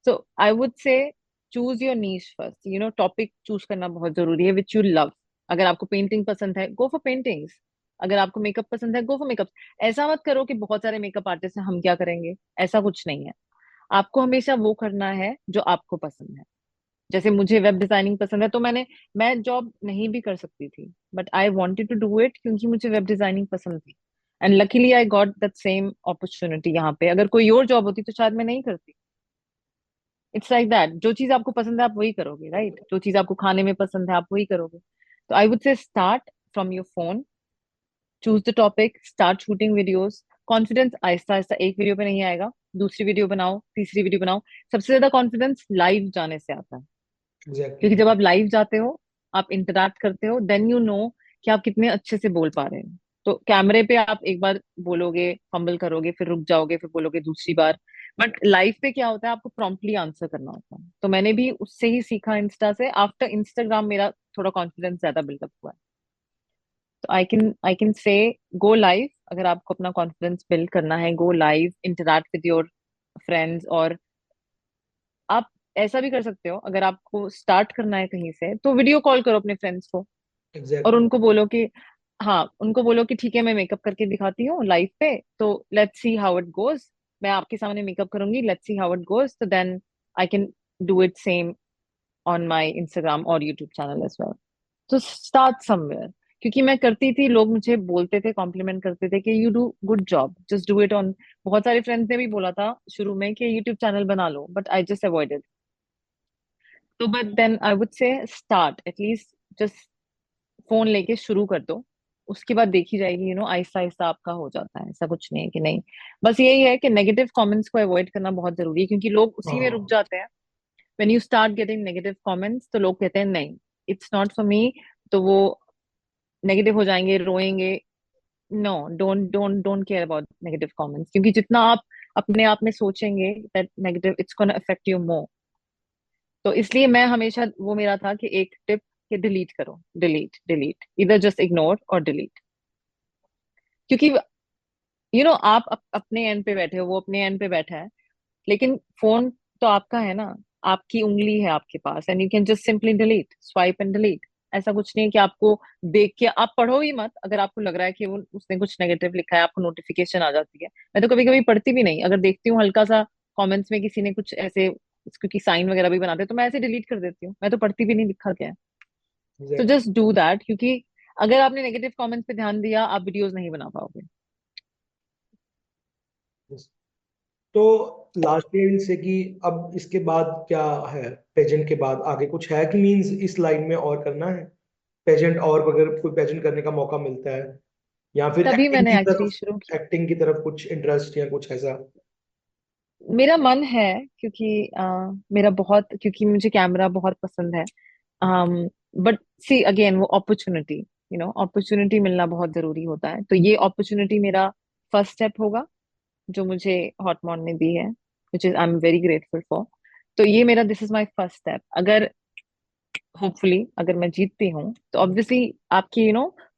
So I would say choose your niche first, topic choose करना बहुत जरूरी है विच यू लव। अगर आपको पेंटिंग पसंद है, गो फॉर पेंटिंग्स। अगर आपको मेकअप पसंद है, गो फॉर मेकअप। ऐसा मत करो कि बहुत सारे मेकअप आर्टिस्ट हैं, हम क्या करेंगे। ऐसा कुछ नहीं है। आपको हमेशा वो करना है जो आपको पसंद है। जैसे मुझे वेब डिजाइनिंग पसंद है, तो मैं जॉब नहीं भी कर सकती थी, but I wanted to do it, क्योंकि मुझे वेब डिजाइनिंग पसंद थी। And luckily I got that same opportunity यहाँ पे। अगर कोई और जॉब होती तो शायद मैं नहीं करती। इट्स लाइक दैट, जो चीज आपको पसंद है आप वही करोगे, राइट? जो चीज आपको खाने में पसंद है आप वही करोगे। तो I would say start from your phone, choose the topic, start shooting videos. Confidence Aahista Aahista, एक वीडियो पे नहीं आएगा। दूसरी वीडियो बनाओ, तीसरी वीडियो बनाओ। सबसे ज्यादा कॉन्फिडेंस लाइव जाने से आता है, क्योंकि एग्जैक्टली। जब आप लाइव जाते हो, आप इंटरैक्ट करते हो, देन यू नो कि आप कितने अच्छे से बोल पा रहे हो। तो कैमरे पे आप एक बार बोलोगे, फंबल करोगे, फिर रुक जाओगे, फिर बोलोगे दूसरी बार। बट लाइव पे क्या होता है, आपको प्रॉम्प्टली आंसर करना होता है। तो मैंने भी उससे ही सीखा, इंस्टा से। आफ्टर इंस्टाग्राम मेरा थोड़ा कॉन्फिडेंस ज्यादा बिल्डअप हुआ है। तो आई कैन से गो लाइव। अगर आपको अपना कॉन्फिडेंस बिल्ड करना है, go live, interact with your friends. और आप ऐसा भी कर सकते हो, अगर आपको स्टार्ट करना है कहीं से, तो वीडियो कॉल करो अपने फ्रेंड्स को, और एग्जैक्टली। उनको बोलो कि, हाँ, उनको बोलो कि ठीक है, मैं मेकअप करके दिखाती हूँ लाइव पे, तो let's see how it goes. मैं आपके सामने मेकअप करूंगी, let's see how it goes, तो then I can do it same on my Instagram और यूट्यूब चैनल एज वेल। तो स्टार्ट समवेयर। क्योंकि मैं करती थी, लोग मुझे बोलते थे, कॉम्प्लीमेंट करते थे कि you do good job, just do it on. बहुत सारे फ्रेंड्स ने भी बोला था शुरू में कि यूट्यूब चैनल बना लो, बट आई जस्ट अवॉइडेड। तो but then I would say start at least, just phone लेके शुरू कर दो। उसके बाद देखी जाएगी, आहिस्ता आहिस्ता आपका हो जाता है। ऐसा कुछ नहीं है कि नहीं। बस यही है कि नेगेटिव कमेंट्स को अवॉइड करना बहुत जरूरी है, क्योंकि लोग उसी में रुक हाँ। जाते हैं। When you start getting negative comments, तो लोग कहते हैं नहीं, इट्स नॉट फॉर मी। तो वो नेगेटिव हो जाएंगे, रोएंगे। No, don't don't don't care about negative comments, क्योंकि जितना आप अपने आप में सोचेंगे that negative, it's gonna affect you more. तो इसलिए मैं हमेशा, वो मेरा था कि एक टिप, कि डिलीट करो, डिलीट डिलीट, इधर जस्ट इग्नोर और डिलीट। क्योंकि आप अपने एंड पे बैठे हो, वो अपने एंड पे बैठा है, लेकिन फोन तो आपका है ना। आपकी उंगली है आपके पास, and you can just simply delete, swipe and delete. ऐसा कुछ नहीं है कि आपको देख के आप पढ़ो ही मत। अगर आपको लग रहा है कि वो उसने कुछ नेगेटिव लिखा है, आपको नोटिफिकेशन आ जाती है। मैं तो कभी कभी पढ़ती भी नहीं, अगर देखती हूँ हल्का सा कमेंट्स में किसी ने कुछ ऐसे, क्योंकि साइन वगैरह भी बनाते हैं, तो मैं ऐसे डिलीट कर देती हूँ। मैं तो पढ़ती भी नहीं लिखा क्या है। तो एग्जैक्टली। जस्ट डू दैट, क्योंकि अगर आपने नेगेटिव कमेंट्स पे ध्यान दिया, आप वीडियोज नहीं बना पाओगे। तो लास्ट ईयर से कि अब इसके बाद क्या है, पेजेंट के बाद आगे कुछ है कि मींस इस लाइन में और करना है पेजेंट, और अगर कोई पेजेंट करने का मौका मिलता है, या फिर तभी मैंने एक्चुअली शुरू किया। एक्टिंग की तरफ कुछ इंटरेस्ट या कुछ ऐसा। मेरा मन है, क्योंकि मेरा बहुत, क्योंकि मुझे कैमरा बहुत पसंद है। बट सी अगेन, वो अपॉर्चुनिटी, अपॉर्चुनिटी मिलना बहुत जरूरी होता है। तो ये अपॉर्चुनिटी मेरा फर्स्ट स्टेप होगा, जो मुझे हॉटमॉन ने दी है, which is I am very grateful for. तो ये मेरा, this is my first step. अगर होपफुली अगर मैं जीतती हूँ, तो ऑब्वियसली आपकी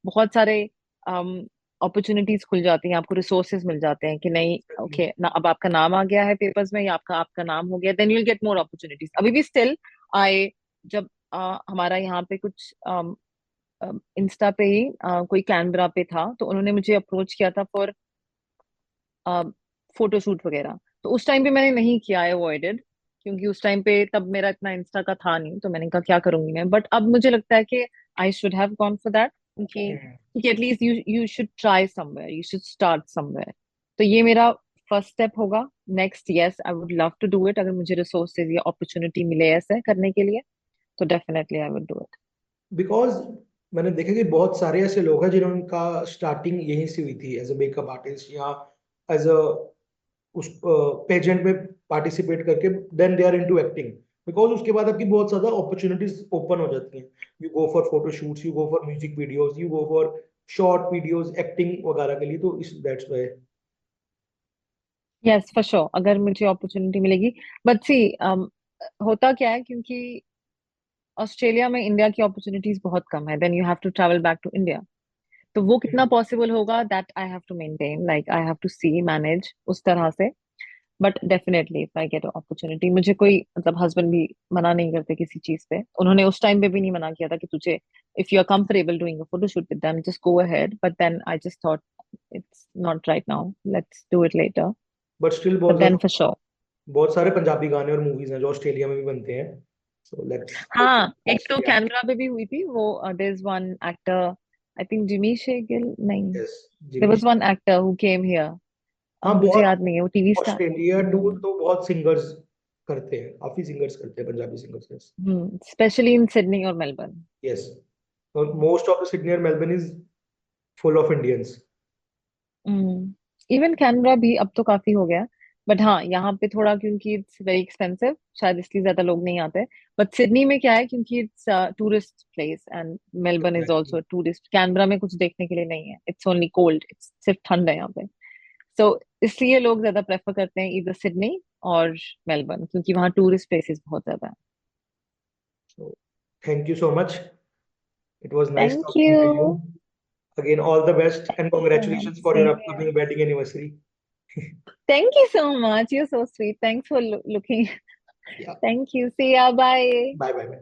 बहुत सारे अपॉर्चुनिटीज खुल जाती हैं, आपको रिसोर्सेज मिल जाते हैं कि नहीं, ओके ना, अब आपका नाम आ गया है पेपर्स में, या आपका आपका नाम हो गया, then you will get more opportunities. अभी भी स्टिल आए, जब हमारा यहाँ पे कुछ इंस्टा पे ही कोई कैनबरा पे था, तो उन्होंने मुझे अप्रोच किया था फॉर फोटोशूट वगैरह। तो उस टाइम पे मैंने नहीं किया, आई अवॉइडेड, क्योंकि उस टाइम पे तब मेरा इतना इंस्टा का था नहीं, तो मैंने कहा क्या करूंगी मैं। बट अब मुझे लगता है कि I should have gone for that, क्योंकि at least you you should try somewhere, you should start somewhere. तो ये मेरा फर्स्ट स्टेप होगा। Next, yes I would love to do it, अगर मुझे रिसोर्सेज या अपॉर्चुनिटी मिले ऐसे करने के लिए, तो definitely I would do it. Because मैंने देखा कि बहुत सारे ऐसे लोग हैं जिनका स्टार्टिंग यहीं से हुई थी, एज अ मेकअप आर्टिस्ट या एज अ उस पेजेंट में पार्टिसिपेट करके, then they are into acting. Because उसके बाद आपकी बहुत ज्यादा अपॉर्चुनिटीज ओपन हो जाती हैं। You go for photoshoots, you go for music videos, you go for short videos acting वगैरह के लिए, तो इस that's why. Yes for sure, अगर मुझे अपॉर्चुनिटी मिलेगी। बट सी, होता क्या है, क्योंकि ऑस्ट्रेलिया में इंडिया की अपॉर्चुनिटीज बहुत कम है, then you have to travel back to India. तो वो कितना पॉसिबल होगा, that I have to maintain, like I have to see manage उस तरह से। But definitely if I get opportunity, मुझे कोई मतलब हस्बैंड भी मना नहीं करते किसी चीज पे, उन्होंने उस टाइम पे भी नहीं मना किया था कि तुझे, if you are comfortable doing a photoshoot with them just go ahead, but then I just thought it's not right now, let's do it later. But still but then for sure. बहुत सारे पंजाबी गाने और मूवीज हैं जो ऑस्ट्रेलिया में भी बनते हैं। सो लेट्स हाँ, एक तो ऑस्ट्रेलिया। कैनबरा पे भी हुई थी वो, there is one actor, I think Jimmy Shergill, नहीं, yes, there Jimmy. Was one actor who came here, अब हाँ, मुझे बहुत। याद नहीं है, वो टीवी स्टार। ऑस्ट्रेलिया टूर तो बहुत सिंगर्स करते हैं, काफी सिंगर्स करते हैं, Punjabi singers. Yes. Specially in Sydney और मेलबर्न। यस। और मोस्ट ऑफ द सिडनी और Melbourne is full of Indians. Even Canberra भी अब तो काफी हो गया, बट हाँ यहाँ पे थोड़ा, क्योंकि इट्स वेरी एक्सपेंसिव, शायद इसलिए ज्यादा लोग नहीं आते। बट सिडनी में क्या है, क्योंकि it's tourist place and Melbourne is exactly. Also tourist, Canberra में कुछ देखने के लिए नहीं है, इट्स ओनली कोल्ड, इट्स सिर्फ ठंड है यहाँ पे। सो इसलिए लोग ज्यादा प्रेफर करते हैं इधर सिडनी और मेलबर्न, क्योंकि वहाँ टूरिस्ट प्लेसेस बहुत ज्यादा है। So, thank you so much. It was nice thank talking to you. you. Again, all the best and thank you so much, congratulations for your same here. upcoming wedding anniversary. Thank you so much, you so sweet, thanks for looking. Yeah. Thank you, see ya, bye. Bye bye bye.